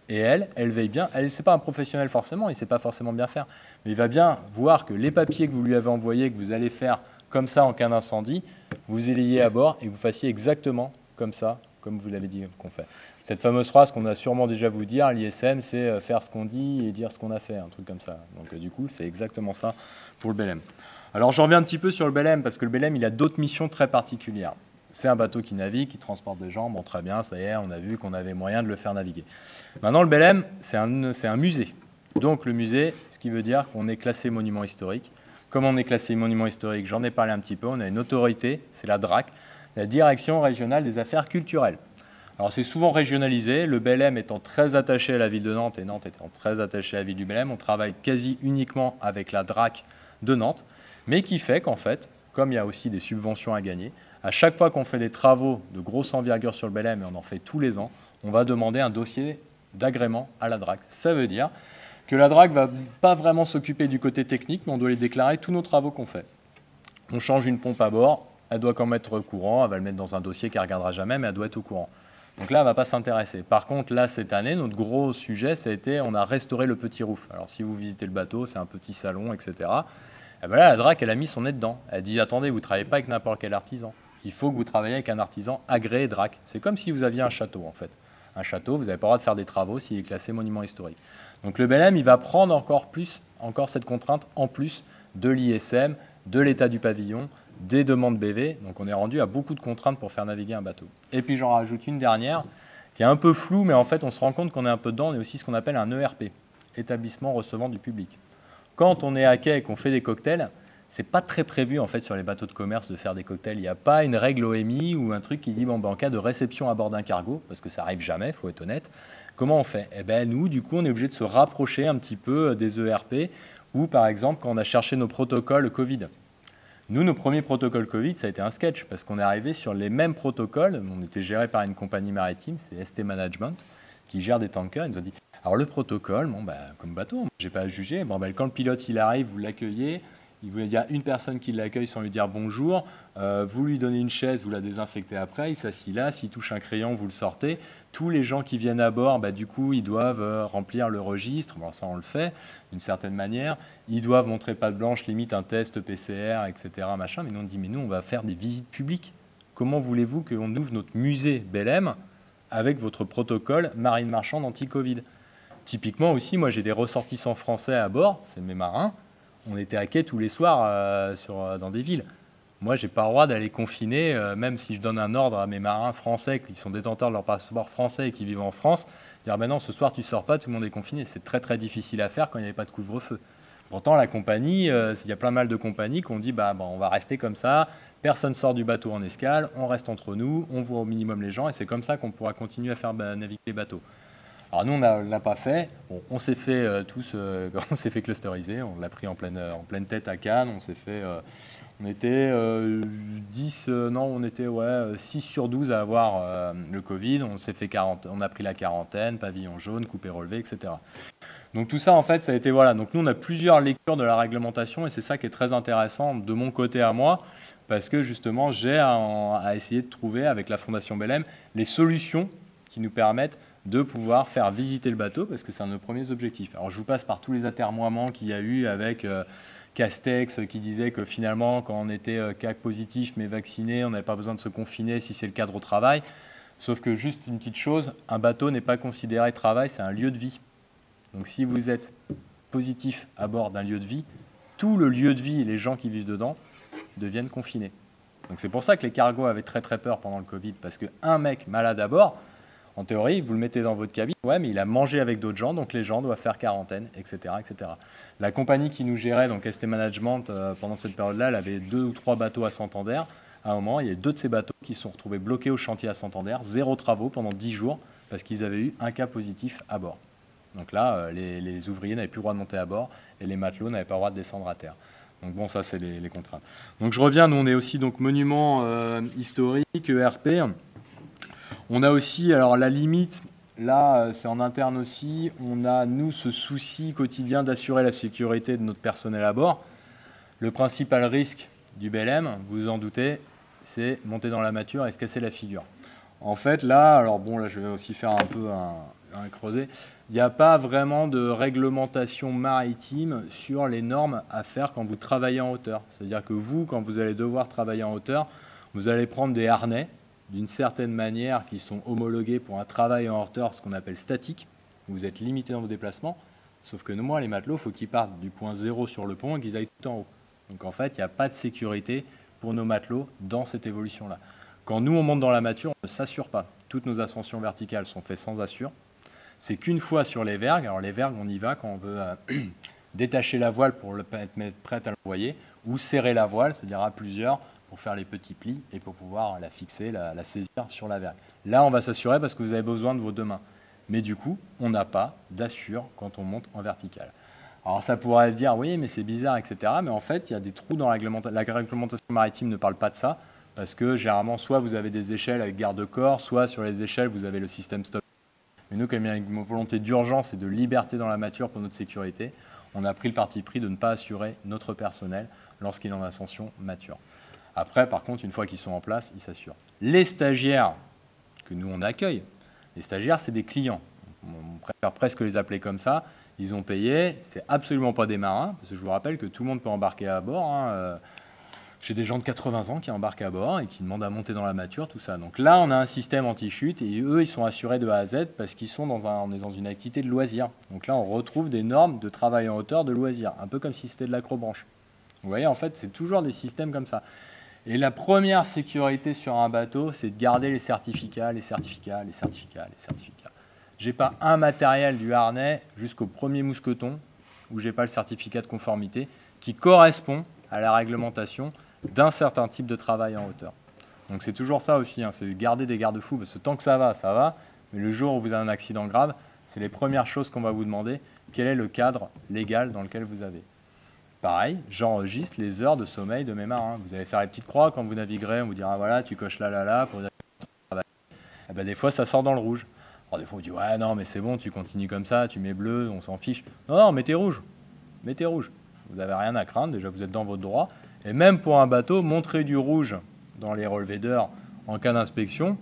Et elle veille bien. Elle, c'est pas un professionnel forcément, il ne sait pas forcément bien faire, mais il va bien voir que les papiers que vous lui avez envoyés, que vous allez faire comme ça en cas d'incendie, vous ayez à bord et que vous fassiez exactement comme ça, comme vous l'avez dit qu'on fait. Cette fameuse phrase qu'on a sûrement déjà vous dire, l'ISM, c'est faire ce qu'on dit et dire ce qu'on a fait, un truc comme ça. Donc du coup, c'est exactement ça pour le BLM. Alors j'en reviens un petit peu sur le BLM, parce que le BLM, il a d'autres missions très particulières. C'est un bateau qui navigue, qui transporte des gens. Bon, très bien, ça y est, on a vu qu'on avait moyen de le faire naviguer. Maintenant, le BLM, c'est un musée. Donc le musée, ce qui veut dire qu'on est classé monument historique. Comme on est classé monument historique, j'en ai parlé un petit peu, on a une autorité, c'est la DRAC, la Direction régionale des affaires culturelles. Alors c'est souvent régionalisé, le BLM étant très attaché à la ville de Nantes et Nantes étant très attaché à la ville du BLM, on travaille quasi uniquement avec la DRAC de Nantes, mais qui fait qu'en fait, comme il y a aussi des subventions à gagner, à chaque fois qu'on fait des travaux de grosse envergure sur le BLM, et on en fait tous les ans, on va demander un dossier d'agrément à la DRAC. Ça veut dire que la DRAC ne va pas vraiment s'occuper du côté technique, mais on doit les déclarer tous nos travaux qu'on fait. On change une pompe à bord, elle doit quand même être au courant, elle va le mettre dans un dossier qu'elle ne regardera jamais, mais elle doit être au courant. Donc là, elle ne va pas s'intéresser. Par contre, là, cette année, notre gros sujet, ça a été, on a restauré le petit roof. Alors si vous visitez le bateau, c'est un petit salon, etc. Et ben là, la DRAC, elle a mis son nez dedans. Elle dit, attendez, vous ne travaillez pas avec n'importe quel artisan. Il faut que vous travailliez avec un artisan agréé DRAC. C'est comme si vous aviez un château, en fait. Un château, vous n'avez pas le droit de faire des travaux s'il est classé monument historique. Donc le BLM, il va prendre encore cette contrainte en plus de l'ISM, de l'état du pavillon, des demandes BV. Donc on est rendu à beaucoup de contraintes pour faire naviguer un bateau. Et puis j'en rajoute une dernière, qui est un peu floue, mais en fait on se rend compte qu'on est un peu dedans. On est aussi ce qu'on appelle un ERP, établissement recevant du public. Quand on est à quai et qu'on fait des cocktails, c'est pas très prévu en fait sur les bateaux de commerce de faire des cocktails. Il n'y a pas une règle OMI ou un truc qui dit bon, ben, en cas de réception à bord d'un cargo, parce que ça arrive jamais, faut être honnête. Comment on fait? Eh ben nous, du coup, on est obligé de se rapprocher un petit peu des ERP ou par exemple quand on a cherché nos protocoles Covid. Nous, nos premiers protocoles Covid, ça a été un sketch parce qu'on est arrivé sur les mêmes protocoles. On était géré par une compagnie maritime, c'est ST Management, qui gère des tankers. Ils nous ont dit alors le protocole, bon, bah, comme bateau, j'ai pas à juger. Bon, bah, quand le pilote il arrive, vous l'accueillez. Il y a une personne qui l'accueille sans lui dire bonjour. Vous lui donnez une chaise, vous la désinfectez après. Il s'assit là. S'il touche un crayon, vous le sortez. Tous les gens qui viennent à bord, bah, du coup, ils doivent remplir le registre. Bon, ça, on le fait d'une certaine manière. Ils doivent montrer patte blanche, limite un test PCR, etc. Machin. Mais nous, on dit, mais nous, on va faire des visites publiques. Comment voulez-vous qu'on ouvre notre musée BLM avec votre protocole marine marchande anti-Covid? Typiquement aussi, moi, j'ai des ressortissants français à bord. C'est mes marins. On était à quai tous les soirs dans des villes. Moi, j'ai pas le droit d'aller confiner, même si je donne un ordre à mes marins français qui sont détenteurs de leur passeport français et qui vivent en France, dire ben non, ce soir tu sors pas, tout le monde est confiné. C'est très très difficile à faire quand il n'y avait pas de couvre-feu. Pourtant, la compagnie, il y a plein mal de compagnies qui ont dit bah, bon, on va rester comme ça, personne sort du bateau en escale, on reste entre nous, on voit au minimum les gens et c'est comme ça qu'on pourra continuer à faire naviguer les bateaux. Alors nous, on ne l'a pas fait. Bon, on s'est fait on s'est fait clusteriser. On l'a pris en pleine tête à Cannes. On était 6 sur 12 à avoir le Covid. On a pris la quarantaine, pavillon jaune, coupé relevé, etc. Donc tout ça, en fait, ça a été voilà. Donc nous, on a plusieurs lectures de la réglementation et c'est ça qui est très intéressant de mon côté à moi, parce que justement, j'ai à essayer de trouver avec la Fondation BLM les solutions qui nous permettent de pouvoir faire visiter le bateau, parce que c'est un de nos premiers objectifs. Alors je vous passe par tous les atermoiements qu'il y a eu avec Castex qui disait que finalement, quand on était cas positif mais vacciné, on n'avait pas besoin de se confiner si c'est le cadre au travail. Sauf que juste une petite chose, un bateau n'est pas considéré travail, c'est un lieu de vie. Donc si vous êtes positif à bord d'un lieu de vie, tout le lieu de vie et les gens qui vivent dedans deviennent confinés. Donc c'est pour ça que les cargos avaient très très peur pendant le Covid, parce qu'un mec malade à bord, en théorie, vous le mettez dans votre cabine, ouais, mais il a mangé avec d'autres gens, donc les gens doivent faire quarantaine, etc., etc. La compagnie qui nous gérait, donc ST Management, pendant cette période-là, elle avait 2 ou 3 bateaux à Santander. À un moment, il y a 2 de ces bateaux qui se sont retrouvés bloqués au chantier à Santander, 0 travaux pendant 10 jours, parce qu'ils avaient eu un cas positif à bord. Donc là, les ouvriers n'avaient plus le droit de monter à bord, et les matelots n'avaient pas le droit de descendre à terre. Donc bon, ça, c'est les contraintes. Donc je reviens, nous, on est aussi donc monument historique, ERP. On a aussi, alors la limite, là c'est en interne aussi, on a nous ce souci quotidien d'assurer la sécurité de notre personnel à bord. Le principal risque du BLM, vous vous en doutez, c'est monter dans la mâture et se casser la figure. En fait là, alors bon là je vais aussi faire un peu un creuset, il n'y a pas vraiment de réglementation maritime sur les normes à faire quand vous travaillez en hauteur. C'est-à-dire que vous, quand vous allez devoir travailler en hauteur, vous allez prendre des harnais, d'une certaine manière, qui sont homologués pour un travail en hauteur, ce qu'on appelle statique, où vous êtes limité dans vos déplacements, sauf que moi, les matelots, il faut qu'ils partent du point 0 sur le pont et qu'ils aillent tout en haut. Donc en fait, il n'y a pas de sécurité pour nos matelots dans cette évolution-là. Quand nous, on monte dans la mâture, on ne s'assure pas. Toutes nos ascensions verticales sont faites sans assure. C'est qu'une fois sur les vergues, alors les vergues, on y va quand on veut détacher la voile pour être prête à l'envoyer, ou serrer la voile, c'est-à-dire à plusieurs, pour faire les petits plis et pour pouvoir la fixer, la saisir sur la vergue. Là, on va s'assurer parce que vous avez besoin de vos 2 mains. Mais du coup, on n'a pas d'assure quand on monte en vertical. Alors ça pourrait dire, oui, mais c'est bizarre, etc. Mais en fait, il y a des trous dans la réglementation. La réglementation maritime ne parle pas de ça, parce que généralement, soit vous avez des échelles avec garde-corps, soit sur les échelles, vous avez le système stop. Mais nous, comme il y a une volonté d'urgence et de liberté dans la mâture pour notre sécurité, on a pris le parti pris de ne pas assurer notre personnel lorsqu'il est en ascension mature. Après, par contre, une fois qu'ils sont en place, ils s'assurent. Les stagiaires que nous, on accueille, les stagiaires, c'est des clients. On préfère presque les appeler comme ça. ils ont payé, c'est absolument pas des marins, parce que je vous rappelle que tout le monde peut embarquer à bord, hein. J'ai des gens de 80 ans qui embarquent à bord et qui demandent à monter dans la mâture, tout ça. Donc là, on a un système anti-chute et eux, ils sont assurés de A à Z parce qu'ils sont on est dans une activité de loisir. Donc là, on retrouve des normes de travail en hauteur de loisir, un peu comme si c'était de l'acrobranche. Vous voyez, en fait, c'est toujours des systèmes comme ça. Et la première sécurité sur un bateau, c'est de garder les certificats, les certificats, les certificats, les certificats. J'ai pas un matériel du harnais jusqu'au premier mousqueton où j'ai pas le certificat de conformité qui correspond à la réglementation d'un certain type de travail en hauteur. Donc c'est toujours ça aussi, hein, c'est garder des garde-fous, parce que tant que ça va, mais le jour où vous avez un accident grave, c'est les premières choses qu'on va vous demander, quel est le cadre légal dans lequel vous avez. Pareil, j'enregistre les heures de sommeil de mes marins. Vous allez faire les petites croix quand vous naviguerez, on vous dira voilà, tu coches là, pour dire que tu travailles. Et ben, des fois ça sort dans le rouge. Alors des fois on dit ouais non mais c'est bon, tu continues comme ça, tu mets bleu, on s'en fiche. Non, mettez rouge, mettez rouge. Vous n'avez rien à craindre, déjà vous êtes dans votre droit. Et même pour un bateau, montrer du rouge dans les relevés d'heures en cas d'inspection,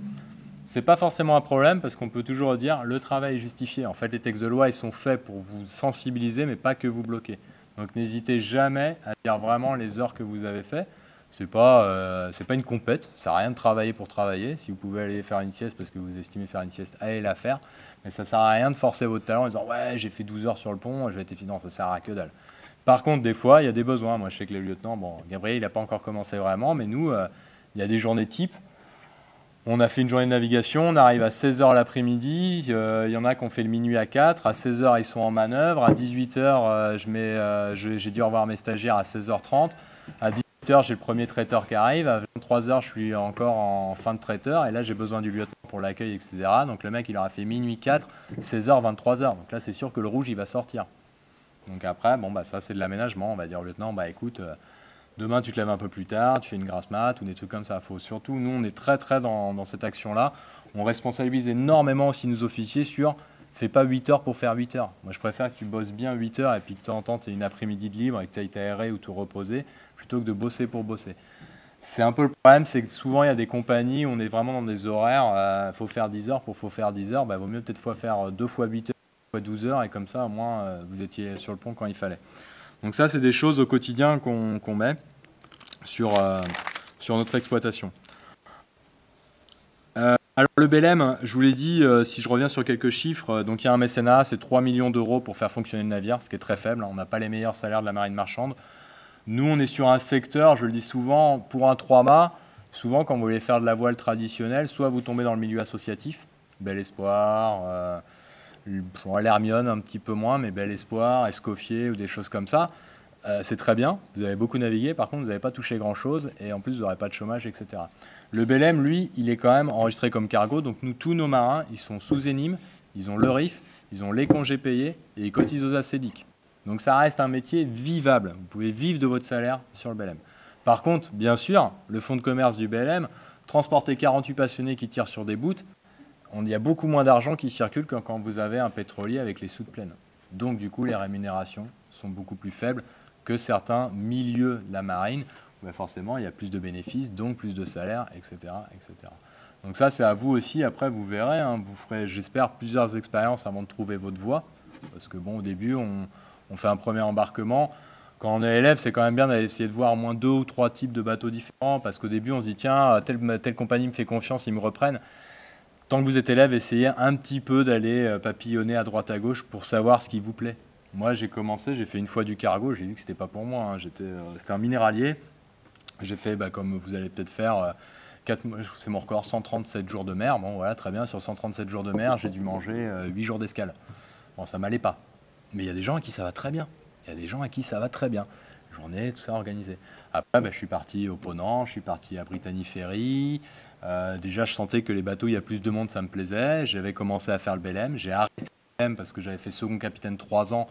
c'est pas forcément un problème parce qu'on peut toujours dire le travail est justifié. En fait, les textes de loi, ils sont faits pour vous sensibiliser, mais pas que vous bloquer. Donc n'hésitez jamais à dire vraiment les heures que vous avez fait. C'est pas une compète, ça sert à rien de travailler pour travailler. Si vous pouvez aller faire une sieste parce que vous estimez faire une sieste, allez la faire. Mais ça sert à rien de forcer votre talent en disant ouais j'ai fait 12 heures sur le pont, je vais être non, ça sert à que dalle. Par contre, des fois, il y a des besoins. Moi, je sais que les lieutenants, bon, Gabriel, il n'a pas encore commencé vraiment, mais nous, il y a des journées types. On a fait une journée de navigation, on arrive à 16h l'après-midi, il y en a qui ont fait le minuit à 4, à 16h ils sont en manœuvre, à 18h j'ai dû revoir mes stagiaires à 16h30, à 18h j'ai le premier traiteur qui arrive, à 23h je suis encore en fin de traiteur et là j'ai besoin du lieutenant pour l'accueil, etc. Donc le mec il aura fait minuit 4, 16h, 23h, donc là c'est sûr que le rouge il va sortir. Donc après, bon, bah, ça c'est de l'aménagement, on va dire au lieutenant, bah écoute, demain tu te lèves un peu plus tard, tu fais une grasse mat ou des trucs comme ça. Faut surtout, nous on est très dans cette action-là, on responsabilise énormément aussi nos officiers sur fais pas 8 heures pour faire 8 heures. Moi je préfère que tu bosses bien 8 heures et puis que de temps en temps tu aies une après-midi de libre et que tu ailles t'aérer ou te reposer plutôt que de bosser pour bosser. C'est un peu le problème, c'est que souvent il y a des compagnies, on est vraiment dans des horaires, faut faire 10 heures faut faire 10 heures, bah, vaut mieux peut-être faire 2 fois 8 heures. 12 heures et comme ça au moins vous étiez sur le pont quand il fallait. Donc ça c'est des choses au quotidien qu'on met sur notre exploitation. Alors le BLM, je vous l'ai dit, si je reviens sur quelques chiffres, donc il y a un mécénat, c'est 3 millions d'euros pour faire fonctionner le navire, ce qui est très faible, hein, on n'a pas les meilleurs salaires de la marine marchande. Nous on est sur un secteur, je le dis souvent, pour un 3-mâts, souvent quand vous voulez faire de la voile traditionnelle, soit vous tombez dans le milieu associatif, Bel Espoir, l'Hermione un petit peu moins, mais Bel Espoir, Escoffier ou des choses comme ça. C'est très bien, vous avez beaucoup navigué, par contre vous n'avez pas touché grand chose et en plus vous n'aurez pas de chômage, etc. Le BLM, lui, il est quand même enregistré comme cargo, donc nous, tous nos marins, ils sont sous ENIM, ils ont le RIF, ils ont les congés payés et ils cotisent aux ACEDIC. Donc ça reste un métier vivable, vous pouvez vivre de votre salaire sur le BLM. Par contre, bien sûr, le fonds de commerce du BLM, transporter 48 passionnés qui tirent sur des bouts, il y a beaucoup moins d'argent qui circule que quand vous avez un pétrolier avec les soutes pleines. Donc du coup, les rémunérations sont beaucoup plus faibles que certains milieux de la marine, où forcément il y a plus de bénéfices, donc plus de salaires, etc. etc. Donc ça, c'est à vous aussi. Après, vous verrez, hein, vous ferez, j'espère, plusieurs expériences avant de trouver votre voie. Parce que bon, au début, on fait un premier embarquement. Quand on est élève, c'est quand même bien d'essayer de voir au moins 2 ou 3 types de bateaux différents. Parce qu'au début, on se dit, tiens, telle compagnie me fait confiance, ils me reprennent. Tant que vous êtes élève, essayez un petit peu d'aller papillonner à droite à gauche pour savoir ce qui vous plaît. Moi, j'ai commencé, j'ai fait une fois du cargo, j'ai vu que c'était pas pour moi. Hein. C'était un minéralier. J'ai fait, comme vous allez peut-être faire, c'est mon record, 137 jours de mer. Bon, voilà, très bien. Sur 137 jours de mer, j'ai dû manger 8 jours d'escale. Bon, ça m'allait pas. Mais il y a des gens à qui ça va très bien. Il y a des gens à qui ça va très bien. Journée, tout ça organisé. Après, je suis parti au Ponant, je suis parti à Brittany Ferry. Déjà, je sentais que les bateaux, il y a plus de monde, ça me plaisait. J'avais commencé à faire le BLM. J'ai arrêté le BLM parce que j'avais fait second capitaine 3 ans.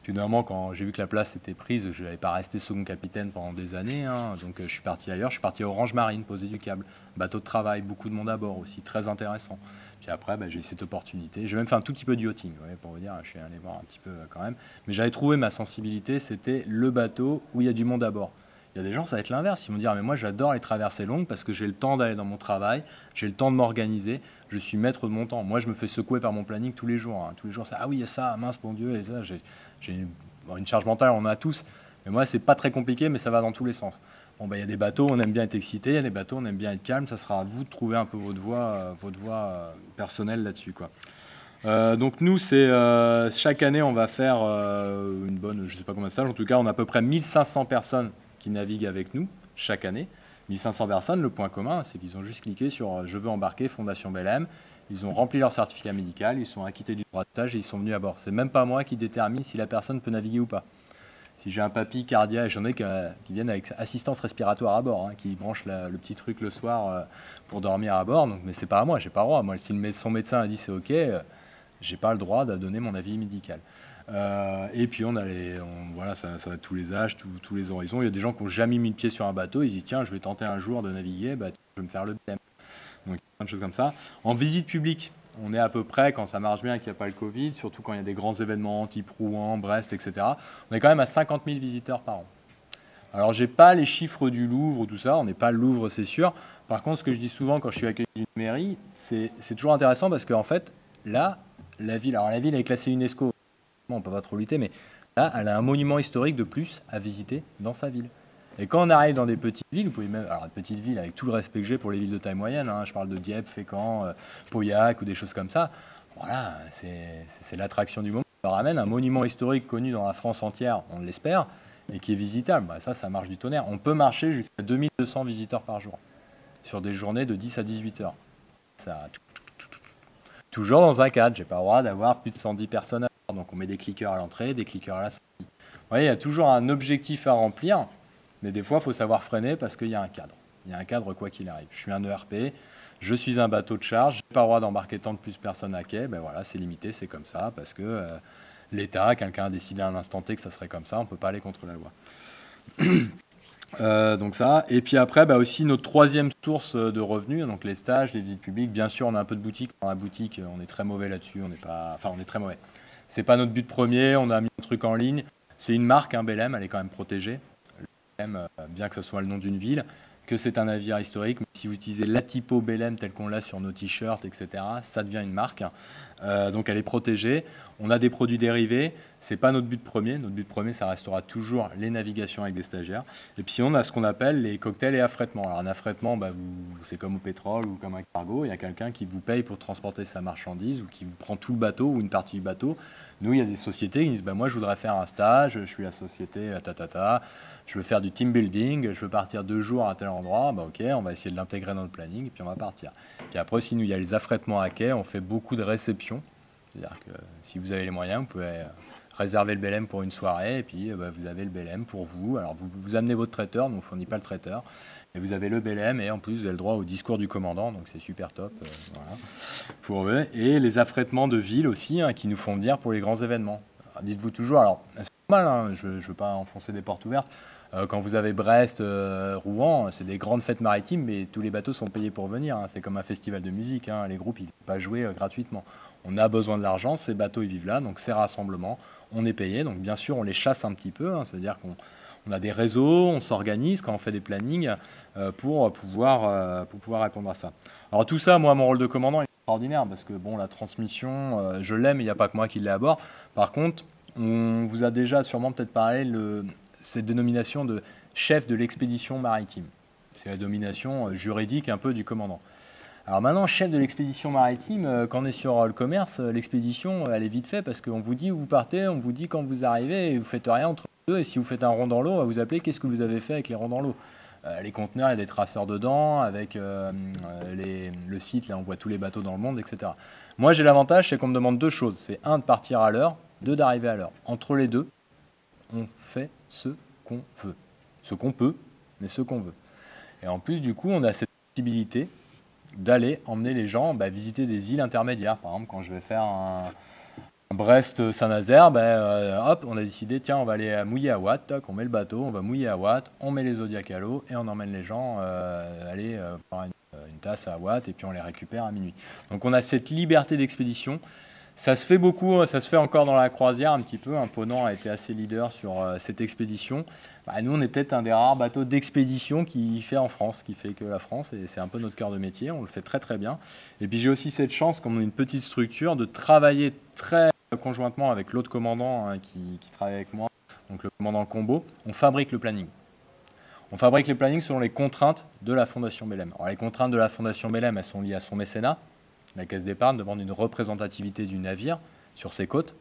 Puis normalement, quand j'ai vu que la place était prise, je n'avais pas resté second capitaine pendant des années. Hein. Donc je suis parti ailleurs. Je suis parti à Orange Marine, poser du câble. Bateau de travail, beaucoup de monde à bord aussi, très intéressant. Puis après, j'ai eu cette opportunité. J'ai même fait un tout petit peu de yachting, pour vous dire. Je suis allé voir un petit peu quand même. Mais j'avais trouvé ma sensibilité, c'était le bateau où il y a du monde à bord. Il y a des gens, ça va être l'inverse. Ils vont dire, mais moi j'adore les traversées longues parce que j'ai le temps d'aller dans mon travail, j'ai le temps de m'organiser, je suis maître de mon temps. Moi, je me fais secouer par mon planning tous les jours, hein. Tous les jours, ah oui, il y a ça, mince, bon Dieu, et ça, j'ai une charge mentale, on en a tous. Mais moi, c'est pas très compliqué, mais ça va dans tous les sens. Bon, il y a des bateaux, on aime bien être excité, il y a des bateaux, on aime bien être calme. Ça sera à vous de trouver un peu votre voie personnelle là-dessus, quoi. Donc nous, c'est chaque année, on va faire une bonne, je sais pas combien de stages, en tout cas, on a à peu près 1500 personnes qui naviguent avec nous chaque année. 1500 personnes, le point commun, c'est qu'ils ont juste cliqué sur je veux embarquer Fondation Belém. Ils ont rempli leur certificat médical, ils sont acquittés du droit de stage et ils sont venus à bord. C'est même pas moi qui détermine si la personne peut naviguer ou pas. Si j'ai un papy cardiaque, j'en ai qui viennent avec assistance respiratoire à bord, hein, qui branchent le petit truc le soir pour dormir à bord. Donc, mais c'est pas à moi, j'ai pas le droit. Moi, si son médecin a dit c'est ok, j'ai pas le droit de donner mon avis médical. Et puis voilà, ça va tous les âges, tous les horizons. Il y a des gens qui n'ont jamais mis le pied sur un bateau, ils disent tiens, je vais tenter un jour de naviguer, je vais me faire le BM. Donc il y a plein de choses comme ça. En visite publique, on est à peu près, quand ça marche bien et qu'il n'y a pas le Covid, surtout quand il y a des grands événements type Rouen, Brest, etc., on est quand même à 50 000 visiteurs par an. Alors, j'ai pas les chiffres du Louvre ou tout ça, on n'est pas le Louvre, c'est sûr. Par contre, ce que je dis souvent quand je suis accueilli d'une mairie, c'est toujours intéressant parce qu'en fait, là, la ville est classée UNESCO, on peut pas trop lutter, mais là, elle a un monument historique de plus à visiter dans sa ville. Et quand on arrive dans des petites villes, vous pouvez même, alors petites villes avec tout le respect que j'ai pour les villes de taille moyenne, hein, je parle de Dieppe, Fécamp, Pauillac ou des choses comme ça, voilà, c'est l'attraction du moment. Ça ramène un monument historique connu dans la France entière, on l'espère, et qui est visitable. Ça marche du tonnerre. On peut marcher jusqu'à 2200 visiteurs par jour, sur des journées de 10 à 18 heures. Ça, toujours dans un cadre, j'ai pas le droit d'avoir plus de 110 personnes à bord. Donc on met des cliqueurs à l'entrée, des cliqueurs à la sortie. Vous voyez, il y a toujours un objectif à remplir, mais des fois, il faut savoir freiner parce qu'il y a un cadre. Il y a un cadre quoi qu'il arrive. Je suis un ERP, je suis un bateau de charge, je n'ai pas le droit d'embarquer tant de plus personnes à quai. Ben voilà, c'est limité, c'est comme ça, parce que l'État, quelqu'un a décidé à un instant T que ça serait comme ça, on ne peut pas aller contre la loi. Donc ça, et puis après aussi notre troisième source de revenus, donc les stages, les visites publiques. Bien sûr, on a un peu de boutique. Dans la boutique, on est très mauvais là-dessus. On est très mauvais. C'est pas notre but premier. On a mis un truc en ligne. C'est une marque, hein, Belém, elle est quand même protégée. Belém, bien que ce soit le nom d'une ville, que c'est un navire historique. Mais si vous utilisez la typo Belém telle qu'on l'a sur nos t-shirts, etc., ça devient une marque. Donc elle est protégée. On a des produits dérivés. C'est pas notre but premier. Notre but premier, ça restera toujours les navigations avec des stagiaires. Et puis on a ce qu'on appelle les cocktails et affrètements. Alors un affrètement, c'est comme au pétrole ou comme un cargo. Il y a quelqu'un qui vous paye pour transporter sa marchandise ou qui vous prend tout le bateau ou une partie du bateau. Nous, il y a des sociétés qui disent moi je voudrais faire un stage, je suis la société je veux faire du team building, je veux partir 2 jours à tel endroit. Ok, on va essayer de l'intégrer dans le planning et puis on va partir. Puis après, si nous, il y a les affrètements à quai, on fait beaucoup de réceptions. C'est-à-dire que si vous avez les moyens, vous pouvez réserver le Belém pour une soirée et puis vous avez le Belém pour vous. Alors vous amenez votre traiteur, nous on ne fournit pas le traiteur. Et vous avez le Belém et en plus vous avez le droit au discours du commandant, donc c'est super top voilà, pour eux. Et les affrètements de ville aussi, hein, qui nous font venir pour les grands événements. Alors, dites-vous toujours, alors c'est normal, hein, je ne veux pas enfoncer des portes ouvertes. Quand vous avez Brest, Rouen, c'est des grandes fêtes maritimes, mais tous les bateaux sont payés pour venir, hein. C'est comme un festival de musique, hein. Les groupes, ils ne peuvent pas jouer gratuitement. On a besoin de l'argent, ces bateaux, ils vivent là, donc ces rassemblements, on est payé. Donc bien sûr, on les chasse un petit peu, hein. C'est-à-dire qu'on a des réseaux, on s'organise quand on fait des plannings pour pouvoir répondre à ça. Alors tout ça, moi, mon rôle de commandant est extraordinaire, parce que la transmission, je l'aime, mais il n'y a pas que moi qui l'ai à bord. Par contre, on vous a déjà sûrement peut-être parlé cette dénomination de chef de l'expédition maritime. C'est la domination juridique un peu du commandant. Alors maintenant, chef de l'expédition maritime, quand on est sur le commerce, l'expédition, elle est vite faite parce qu'on vous dit où vous partez, on vous dit quand vous arrivez et vous faites rien entre les deux. Et si vous faites un rond dans l'eau, on va vous appeler qu'est-ce que vous avez fait avec les ronds dans l'eau. Les conteneurs, il y a des traceurs dedans, avec le site, là on voit tous les bateaux dans le monde, etc. Moi j'ai l'avantage, c'est qu'on me demande 2 choses. C'est 1, de partir à l'heure, 2, d'arriver à l'heure. Entre les deux, on fait ce qu'on veut. Ce qu'on peut, mais ce qu'on veut. Et en plus, du coup, on a cette possibilité d'aller emmener les gens visiter des îles intermédiaires. Par exemple, quand je vais faire un Brest-Saint-Nazaire, hop, on a décidé, tiens, on va aller mouiller à Watt, on met le bateau, on va mouiller à Watt, on met les Zodiac à l'eau et on emmène les gens aller prendre une tasse à Watt et puis on les récupère à minuit. Donc on a cette liberté d'expédition. Ça se fait beaucoup, ça se fait encore dans la croisière un petit peu. Ponant a été assez leader sur cette expédition. Bah, nous, on est peut-être un des rares bateaux d'expédition qui fait en France, qui fait que la France, et c'est un peu notre cœur de métier. On le fait très très bien. Et puis j'ai aussi cette chance, comme on est une petite structure, de travailler très conjointement avec l'autre commandant qui travaille avec moi, donc le commandant Combo. On fabrique le planning. On fabrique les plannings selon les contraintes de la Fondation Belém. Alors, les contraintes de la Fondation Belém, elles sont liées à son mécénat. La Caisse d'épargne demande une représentativité du navire sur ses côtes.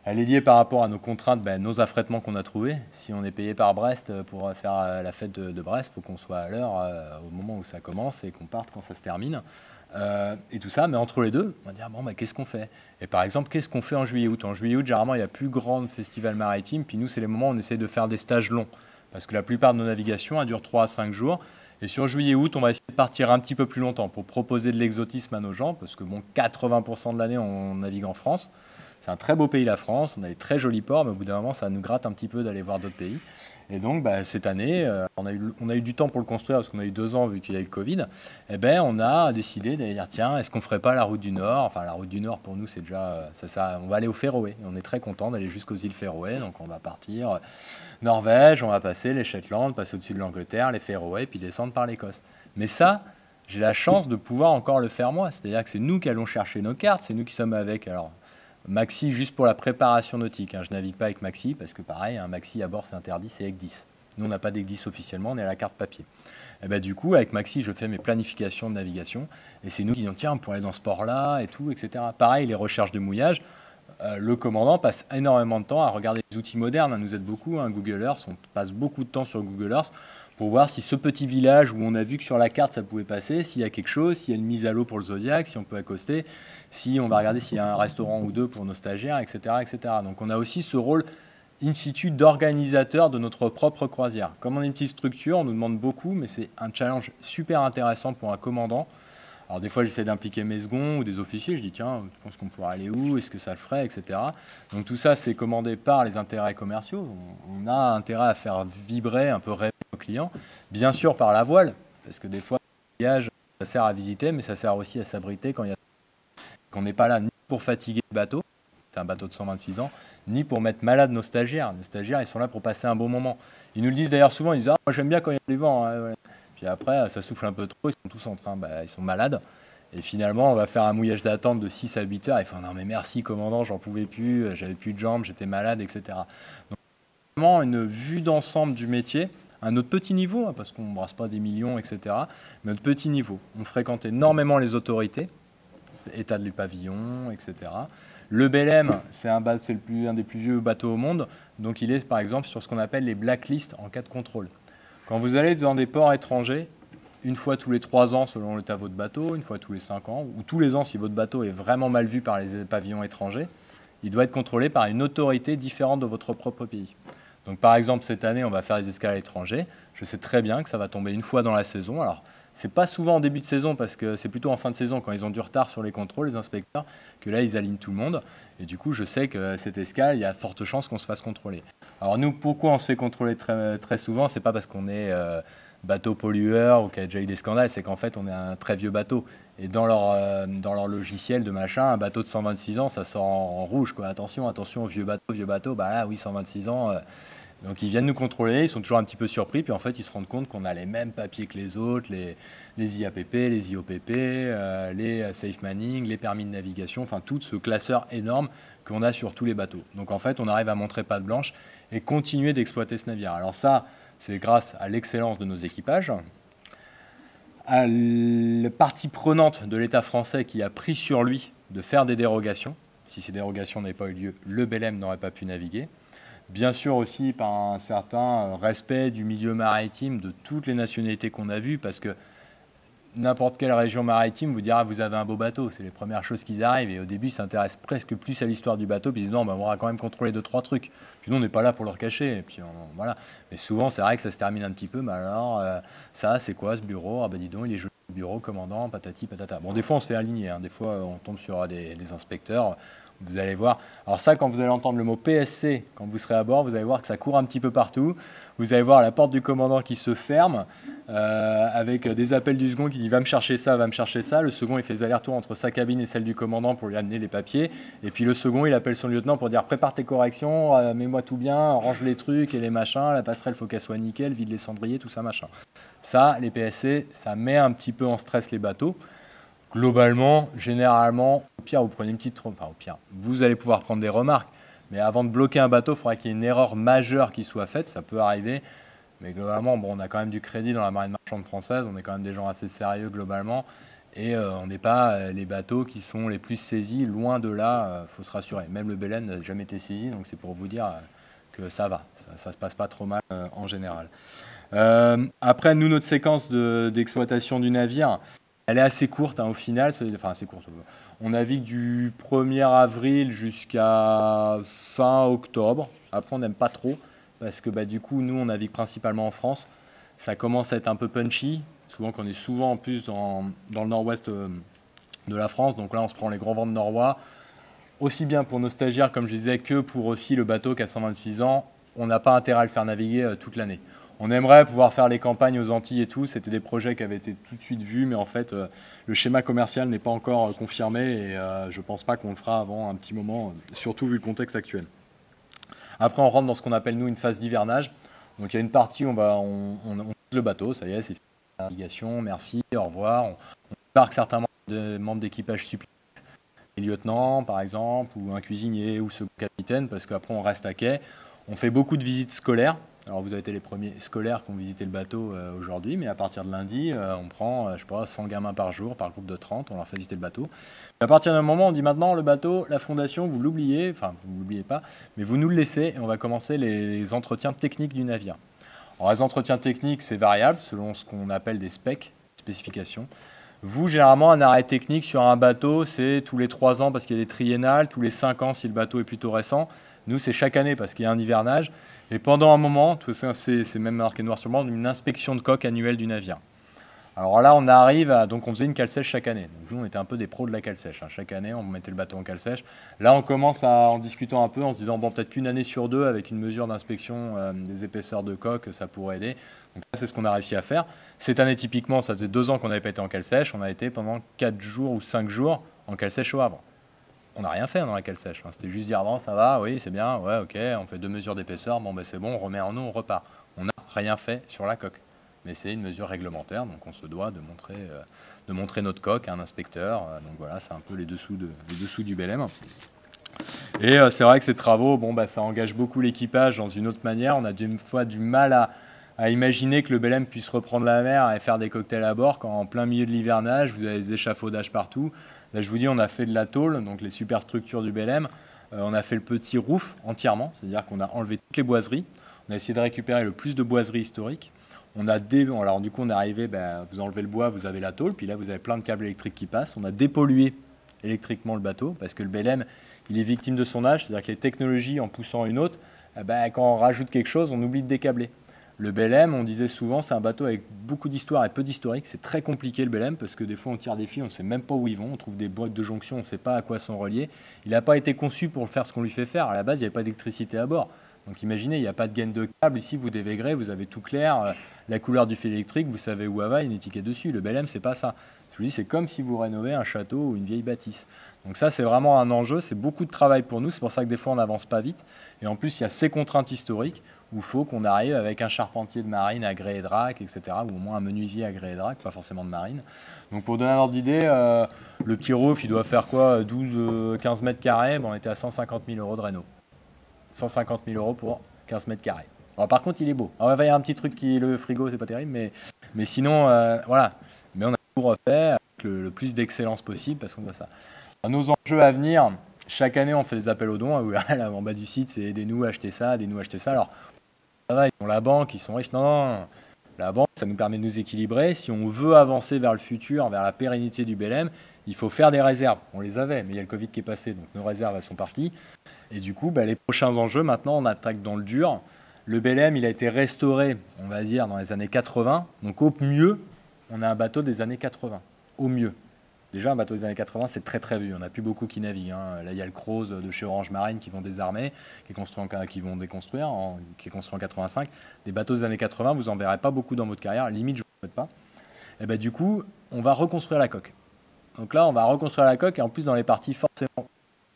Elle est liée par rapport à nos contraintes, nos affrètements qu'on a trouvés. Si on est payé par Brest pour faire la fête de Brest, il faut qu'on soit à l'heure au moment où ça commence et qu'on parte quand ça se termine. Et tout ça, mais entre les deux, on va dire, bon, qu'est-ce qu'on fait? Et par exemple, qu'est-ce qu'on fait en juillet-août? En juillet-août, généralement, il y a plus grand festival maritime. Puis nous, c'est les moments où on essaie de faire des stages longs. Parce que la plupart de nos navigations, elles durent 3 à 5 jours. Et sur juillet-août, on va essayer de partir un petit peu plus longtemps pour proposer de l'exotisme à nos gens. Parce que 80% de l'année, on navigue en France. C'est un très beau pays, la France. On a des très jolis ports, mais au bout d'un moment, ça nous gratte un petit peu d'aller voir d'autres pays. Et donc, cette année, on a eu du temps pour le construire parce qu'on a eu 2 ans vu qu'il y a eu le Covid. On a décidé d'aller dire, tiens, est-ce qu'on ferait pas la route du Nord? Enfin, la route du Nord, pour nous, c'est déjà ça. On va aller aux Féroé. On est très content d'aller jusqu'aux îles Féroé. Donc, on va partir Norvège, on va passer les Shetland, passer au-dessus de l'Angleterre, les Féroé, puis descendre par l'Écosse. Mais ça, j'ai la chance de pouvoir encore le faire moi. C'est-à-dire que c'est nous qui allons chercher nos cartes, c'est nous qui sommes avec. Alors, Maxi juste pour la préparation nautique. Je ne navigue pas avec Maxi parce que pareil, un Maxi à bord c'est interdit, c'est EC10. Nous on n'a pas d'EC10 officiellement, on est à la carte papier. Et du coup avec Maxi je fais mes planifications de navigation et c'est nous qui disons tiens on pourrait aller dans ce port-là et tout, etc. Pareil les recherches de mouillage, le commandant passe énormément de temps à regarder les outils modernes, nous aide beaucoup, Google Earth, on passe beaucoup de temps sur Google Earth pour voir si ce petit village où on a vu que sur la carte ça pouvait passer, s'il y a quelque chose, s'il y a une mise à l'eau pour le Zodiac, si on peut accoster, si on va regarder s'il y a un restaurant ou deux pour nos stagiaires, etc., etc. Donc on a aussi ce rôle in situ d'organisateur de notre propre croisière. Comme on est une petite structure, on nous demande beaucoup, mais c'est un challenge super intéressant pour un commandant. Alors des fois j'essaie d'impliquer mes seconds ou des officiers, je dis tiens, je pense qu'on pourrait aller où, est-ce que ça le ferait, etc. Donc tout ça c'est commandé par les intérêts commerciaux. On a intérêt à faire vibrer, un peu rêver nos clients, bien sûr par la voile, parce que des fois le voyage ça sert à visiter, mais ça sert aussi à s'abriter quand qu'on n'est pas là ni pour fatiguer le bateau, c'est un bateau de 126 ans, ni pour mettre malade nos stagiaires. Nos stagiaires ils sont là pour passer un bon moment. Ils nous le disent d'ailleurs souvent, ils disent ah moi j'aime bien quand il y a du vent. Ouais. Puis après, ça souffle un peu trop, ils sont tous en train, ils sont malades. Et finalement, on va faire un mouillage d'attente de 6 à 8 heures. Ils font non mais merci commandant, j'en pouvais plus, j'avais plus de jambes, j'étais malade, etc. Donc vraiment une vue d'ensemble du métier, à notre petit niveau, parce qu'on ne brasse pas des millions, etc. Mais notre petit niveau. On fréquente énormément les autorités, état du pavillon, etc. Le Belém, c'est un des plus vieux bateaux au monde. Donc il est par exemple sur ce qu'on appelle les blacklists en cas de contrôle. Quand vous allez dans des ports étrangers, une fois tous les 3 ans selon l'état de votre bateau, une fois tous les 5 ans, ou tous les ans si votre bateau est vraiment mal vu par les pavillons étrangers, il doit être contrôlé par une autorité différente de votre propre pays. Donc par exemple cette année on va faire les escales à l'étranger, je sais très bien que ça va tomber une fois dans la saison. Alors c'est pas souvent en début de saison parce que c'est plutôt en fin de saison quand ils ont du retard sur les contrôles, les inspecteurs, que là ils alignent tout le monde. Et du coup je sais que cette escale, il y a forte chance qu'on se fasse contrôler. Alors nous, pourquoi on se fait contrôler très, très souvent? C'est pas parce qu'on est bateau pollueur ou qu'il y a déjà eu des scandales, c'est qu'en fait on est un très vieux bateau. Et dans leur logiciel de machin, un bateau de 126 ans, ça sort en rouge, quoi. Attention, attention, vieux bateau, bah là oui, 126 ans. Donc ils viennent nous contrôler, ils sont toujours un petit peu surpris, puis en fait ils se rendent compte qu'on a les mêmes papiers que les autres, les IAPP, les IOPP, les Safe Manning, les permis de navigation, enfin tout ce classeur énorme qu'on a sur tous les bateaux. Donc en fait on arrive à montrer patte blanche et continuer d'exploiter ce navire. Alors ça, c'est grâce à l'excellence de nos équipages, à la partie prenante de l'État français qui a pris sur lui de faire des dérogations. Si ces dérogations n'avaient pas eu lieu, le Belém n'aurait pas pu naviguer. Bien sûr aussi par un certain respect du milieu maritime, de toutes les nationalités qu'on a vues, parce que n'importe quelle région maritime vous dira vous avez un beau bateau, c'est les premières choses qui arrivent, et au début ils s'intéressent presque plus à l'histoire du bateau, puis ils disent non, on va quand même contrôler 2-3 trucs, puis nous on n'est pas là pour leur cacher, et puis voilà. Mais souvent c'est vrai que ça se termine un petit peu, mais alors ça c'est quoi ce bureau? Ah bah dis donc il est joli le bureau, commandant, patati patata. Bon des fois on se fait aligner, des fois on tombe sur des inspecteurs. Vous allez voir. Alors ça, quand vous allez entendre le mot PSC, quand vous serez à bord, vous allez voir que ça court un petit peu partout. Vous allez voir la porte du commandant qui se ferme avec des appels du second qui dit « va me chercher ça, va me chercher ça ». Le second, il fait des allers-retours entre sa cabine et celle du commandant pour lui amener les papiers. Et puis le second, il appelle son lieutenant pour dire « prépare tes corrections, mets-moi tout bien, range les trucs et les machins, la passerelle, il faut qu'elle soit nickel, vide les cendriers, tout ça, machin ». Ça, les PSC, ça met un petit peu en stress les bateaux. Globalement, généralement, au pire, vous prenez une petite... Enfin, au pire, vous allez pouvoir prendre des remarques. Mais avant de bloquer un bateau, il faudra qu'il y ait une erreur majeure qui soit faite. Ça peut arriver. Mais globalement, bon, on a quand même du crédit dans la marine marchande française. On est quand même des gens assez sérieux globalement. Et on n'est pas les bateaux qui sont les plus saisis. Loin de là, il faut se rassurer. Même le Belen n'a jamais été saisi. Donc c'est pour vous dire que ça va. Ça ne se passe pas trop mal en général. Après, nous, notre séquence d'exploitation du navire... Elle est assez courte au final, enfin assez courte. On navigue du 1er avril jusqu'à fin octobre. Après, on n'aime pas trop parce que du coup, nous, on navigue principalement en France. Ça commence à être un peu punchy, souvent qu'on est souvent en plus dans le nord-ouest de la France. Donc là, on se prend les grands vents de nord-ouest. Aussi bien pour nos stagiaires, comme je disais, que pour aussi le bateau qui a 126 ans. On n'a pas intérêt à le faire naviguer toute l'année. On aimerait pouvoir faire les campagnes aux Antilles et tout. C'était des projets qui avaient été tout de suite vus, mais en fait, le schéma commercial n'est pas encore confirmé et je ne pense pas qu'on le fera avant un petit moment, surtout vu le contexte actuel. Après, on rentre dans ce qu'on appelle, nous, une phase d'hivernage. Donc, il y a une partie où on pose le bateau, ça y est, c'est fini la navigation, merci, au revoir. On embarque certains membres d'équipage supplémentaires, les lieutenants, par exemple, ou un cuisinier ou second capitaine, parce qu'après, on reste à quai. On fait beaucoup de visites scolaires. Alors, vous avez été les premiers scolaires qui ont visité le bateau aujourd'hui, mais à partir de lundi, on prend, je sais pas, 100 gamins par jour, par groupe de 30, on leur fait visiter le bateau. Et à partir d'un moment, on dit maintenant, le bateau, la fondation, vous l'oubliez, enfin, vous ne l'oubliez pas, mais vous nous le laissez et on va commencer les entretiens techniques du navire. Alors, les entretiens techniques, c'est variable selon ce qu'on appelle des specs, spécifications. Vous, généralement, un arrêt technique sur un bateau, c'est tous les 3 ans parce qu'il y a des triennales, tous les 5 ans si le bateau est plutôt récent. Nous, c'est chaque année parce qu'il y a un hivernage. Et pendant un moment, c'est même marqué noir sur blanc, une inspection de coque annuelle du navire. Alors là, on arrive à... Donc on faisait une cale sèche chaque année. Donc nous, on était un peu des pros de la cale sèche. Chaque année, on mettait le bateau en cale sèche. Là, on commence en discutant un peu, en se disant, bon, peut-être qu'une année sur deux, avec une mesure d'inspection des épaisseurs de coque, ça pourrait aider. Donc là, c'est ce qu'on a réussi à faire. Cette année, typiquement, ça faisait 2 ans qu'on n'avait pas été en cale sèche. On a été pendant 4 jours ou 5 jours en cale sèche au Havre. On n'a rien fait dans la cale sèche. C'était juste dire, bon, ça va, oui, c'est bien, ouais, ok, on fait 2 mesures d'épaisseur, bon, c'est bon, on remet en eau, on repart. On n'a rien fait sur la coque. Mais c'est une mesure réglementaire, donc on se doit de montrer notre coque à un inspecteur. Donc voilà, c'est un peu les dessous du Belém. Et c'est vrai que ces travaux, ça engage beaucoup l'équipage dans une autre manière. On a des fois du mal à imaginer que le Belém puisse reprendre la mer et faire des cocktails à bord quand en plein milieu de l'hivernage, vous avez des échafaudages partout. Là, je vous dis, on a fait de la tôle, donc les superstructures du Belém. On a fait le petit roof entièrement, c'est-à-dire qu'on a enlevé toutes les boiseries. On a essayé de récupérer le plus de boiseries historiques. Alors du coup, on est arrivé, vous enlevez le bois, vous avez la tôle, puis là, vous avez plein de câbles électriques qui passent. On a dépollué électriquement le bateau, parce que le Belém, il est victime de son âge, c'est-à-dire que les technologies, en poussant une autre, quand on rajoute quelque chose, on oublie de décabler. Le Belém, on disait souvent, c'est un bateau avec beaucoup d'histoire et peu d'historique. C'est très compliqué le Belém parce que des fois on tire des fils, on ne sait même pas où ils vont, on trouve des boîtes de jonction, on ne sait pas à quoi sont reliés. Il n'a pas été conçu pour faire ce qu'on lui fait faire. À la base, il n'y avait pas d'électricité à bord. Donc imaginez, il n'y a pas de gaine de câble. Ici, vous dévégrez, vous avez tout clair, la couleur du fil électrique, vous savez où elle va, une étiquette dessus. Le Belém, c'est pas ça. Je vous dis, c'est comme si vous rénovez un château ou une vieille bâtisse. Donc ça, c'est vraiment un enjeu, c'est beaucoup de travail pour nous. C'est pour ça que des fois, on n'avance pas vite. Et en plus, il y a ces contraintes historiques où il faut qu'on arrive avec un charpentier de marine agréé DRAC, etc., ou au moins un menuisier agréé DRAC, pas forcément de marine. Donc pour donner un ordre d'idée, le petit roof, il doit faire quoi, 12-15 mètres carrés, on était à 150 000 € de réno. 150 000 € pour 15 mètres carrés. Alors, par contre, il est beau. Alors, il va y avoir un petit truc qui est le frigo, c'est pas terrible, mais sinon, voilà. Mais on a tout refait avec le plus d'excellence possible parce qu'on doit ça. Alors, nos enjeux à venir, chaque année, on fait des appels aux dons. Là, en bas du site, c'est aidez-nous à acheter ça, aidez-nous à acheter ça. Alors, ça va, ils ont la banque, ils sont riches. Non. La banque, ça nous permet de nous équilibrer. Si on veut avancer vers le futur, vers la pérennité du Belém, il faut faire des réserves. On les avait, mais il y a le Covid qui est passé, donc nos réserves, elles sont parties. Et du coup, les prochains enjeux, maintenant, on attaque dans le dur. Le Belém, il a été restauré, on va dire, dans les années 80. Donc au mieux, on a un bateau des années 80. Au mieux. Déjà, un bateau des années 80, c'est très très vieux. Il n'y en a plus beaucoup qui naviguent. Là, il y a le Croze de chez Orange Marine qui vont désarmer, qui vont déconstruire, qui est construit en 85. Des bateaux des années 80, vous n'en verrez pas beaucoup dans votre carrière. Limite, je ne vous souhaite pas. Et ben, du coup, on va reconstruire la coque. Donc là, on va reconstruire la coque et en plus, dans les parties forcément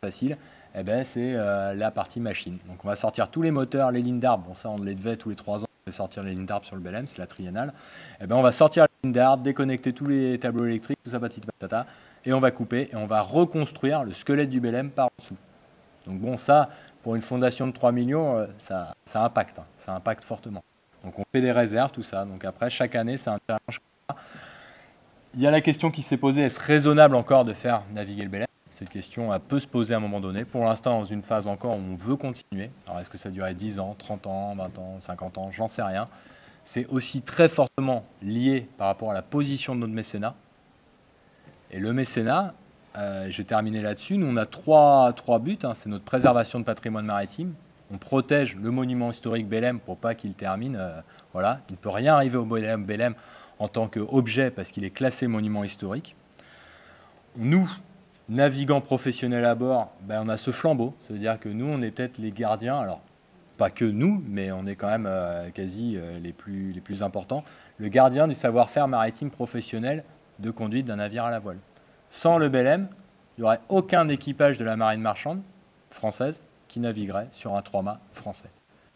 faciles, eh ben, c'est la partie machine. Donc on va sortir tous les moteurs, les lignes d'arbre. Bon, ça, on les devait tous les 3 ans. On va sortir les lignes d'arbre sur le Belém, c'est la triennale. Eh ben, on va sortir les lignes d'arbre, déconnecter tous les tableaux électriques, tout ça, patati patata, et on va couper et on va reconstruire le squelette du Belém par en dessous. Donc bon, ça, pour une fondation de 3 millions, ça impacte. Ça impacte fortement. Donc on fait des réserves, tout ça. Donc après, chaque année, c'est un challenge. Il y a la question qui s'est posée, est-ce raisonnable encore de faire naviguer le Belém? Cette question elle peut se poser à un moment donné. Pour l'instant, dans une phase encore où on veut continuer. Alors, est-ce que ça durerait 10 ans, 30 ans, 20 ans, 50 ans? J'en sais rien. C'est aussi très fortement lié par rapport à la position de notre mécénat. Et le mécénat, je vais terminer là-dessus. Nous, on a trois buts. C'est notre préservation de patrimoine maritime. On protège le monument historique Belém pour pas qu'il termine. Voilà. Il ne peut rien arriver au Belém en tant qu'objet parce qu'il est classé monument historique. Nous, navigants professionnels à bord, ben on a ce flambeau. Ça veut dire que nous, on est peut-être les gardiens. Alors, pas que nous, mais on est quand même quasi les plus importants. Le gardien du savoir-faire maritime professionnel de conduite d'un navire à la voile. Sans le Belém, il n'y aurait aucun équipage de la marine marchande française qui naviguerait sur un 3-mâts français.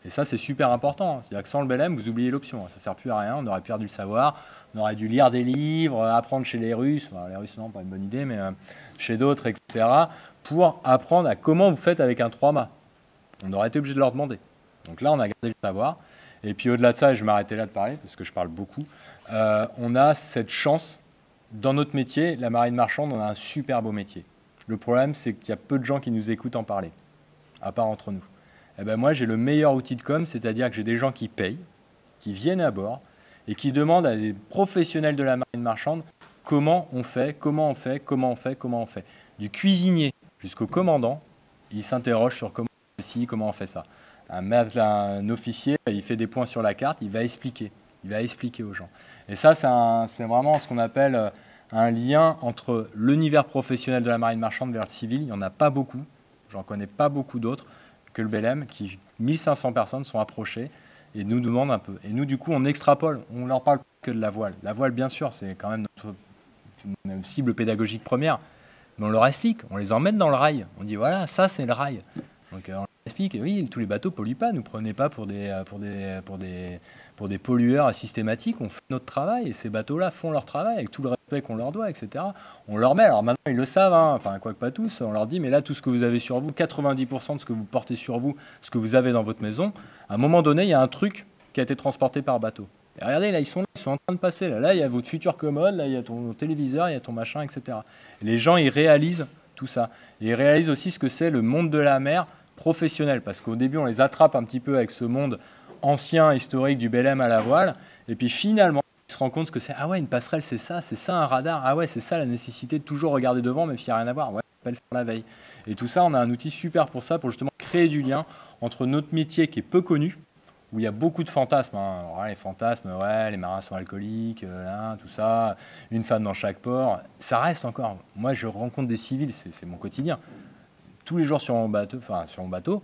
Et ça, c'est super important. C'est-à-dire que sans le Belém, vous oubliez l'option. Ça ne sert plus à rien. On aurait perdu le savoir. On aurait dû lire des livres, apprendre chez les Russes. Enfin, les Russes, non, pas une bonne idée, mais chez d'autres, etc. pour apprendre à comment vous faites avec un 3-mâts. On aurait été obligé de leur demander. Donc là, on a gardé le savoir. Et puis au-delà de ça, et je vais m'arrêter là de parler, parce que je parle beaucoup, on a cette chance. Dans notre métier, la marine marchande, on a un super beau métier. Le problème, c'est qu'il y a peu de gens qui nous écoutent en parler, à part entre nous. Eh ben moi, j'ai le meilleur outil de com, c'est-à-dire que j'ai des gens qui payent, qui viennent à bord et qui demandent à des professionnels de la marine marchande comment on fait. Du cuisinier jusqu'au commandant, ils s'interrogent sur comment on fait ça. Un officier, il fait des points sur la carte, il va expliquer aux gens. Et ça, c'est vraiment ce qu'on appelle un lien entre l'univers professionnel de la marine marchande vers le civil. Il n'y en a pas beaucoup, j'en connais pas beaucoup d'autres que le Belém, qui 1500 personnes sont approchées et nous demandent un peu. Et nous, du coup, on extrapole, on leur parle que de la voile. La voile, bien sûr, c'est quand même notre cible pédagogique première, mais on leur explique, on les emmène dans le rail. On dit, voilà, ça, c'est le rail. Donc, on leur explique, oui, tous les bateaux polluent pas, nous prenez pas pour des pollueurs systématiques, on fait notre travail, et ces bateaux-là font leur travail avec tout le respect qu'on leur doit, etc. On leur met, alors maintenant ils le savent, enfin quoique pas tous, on leur dit, mais là tout ce que vous avez sur vous, 90% de ce que vous portez sur vous, ce que vous avez dans votre maison, à un moment donné, il y a un truc qui a été transporté par bateau. Et regardez, là ils sont en train de passer, là il y a votre future commode, là il y a ton téléviseur, il y a ton machin, etc. Et les gens, ils réalisent tout ça. Et ils réalisent aussi ce que c'est le monde de la mer professionnel, parce qu'au début, on les attrape un petit peu avec ce monde ancien, historique du Belém à la voile, et puis finalement, ils se rendent compte que c'est, ah ouais, une passerelle, c'est ça un radar, ah ouais, c'est ça la nécessité de toujours regarder devant, même s'il n'y a rien à voir, ouais, on va le faire la veille. Et tout ça, on a un outil super pour ça, pour justement créer du lien entre notre métier qui est peu connu, où il y a beaucoup de fantasmes. Alors, les fantasmes, ouais, les marins sont alcooliques, tout ça, une femme dans chaque port, ça reste encore. Moi, je rencontre des civils, c'est mon quotidien. Tous les jours sur mon bateau,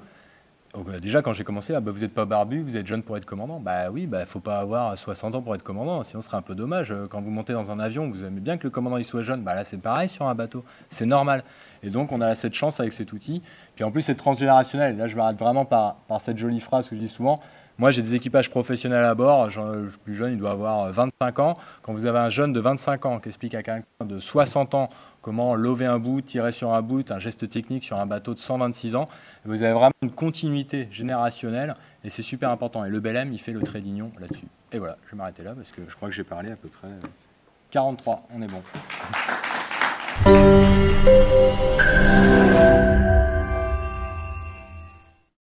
déjà quand j'ai commencé, vous n'êtes pas barbu, vous êtes jeune pour être commandant. Bah oui, faut pas avoir 60 ans pour être commandant, sinon ce serait un peu dommage. Quand vous montez dans un avion, vous aimez bien que le commandant il soit jeune. Bah là c'est pareil sur un bateau, c'est normal. Et donc on a cette chance avec cet outil. Puis en plus c'est transgénérationnel. Là je m'arrête vraiment par cette jolie phrase que je dis souvent. Moi, j'ai des équipages professionnels à bord. Le plus jeune, il doit avoir 25 ans. Quand vous avez un jeune de 25 ans qui explique à quelqu'un de 60 ans comment lever un bout, tirer sur un bout, un geste technique sur un bateau de 126 ans, vous avez vraiment une continuité générationnelle et c'est super important. Et le Belém, il fait le trait d'union là-dessus. Et voilà, je vais m'arrêter là parce que je crois que j'ai parlé à peu près 43. On est bon.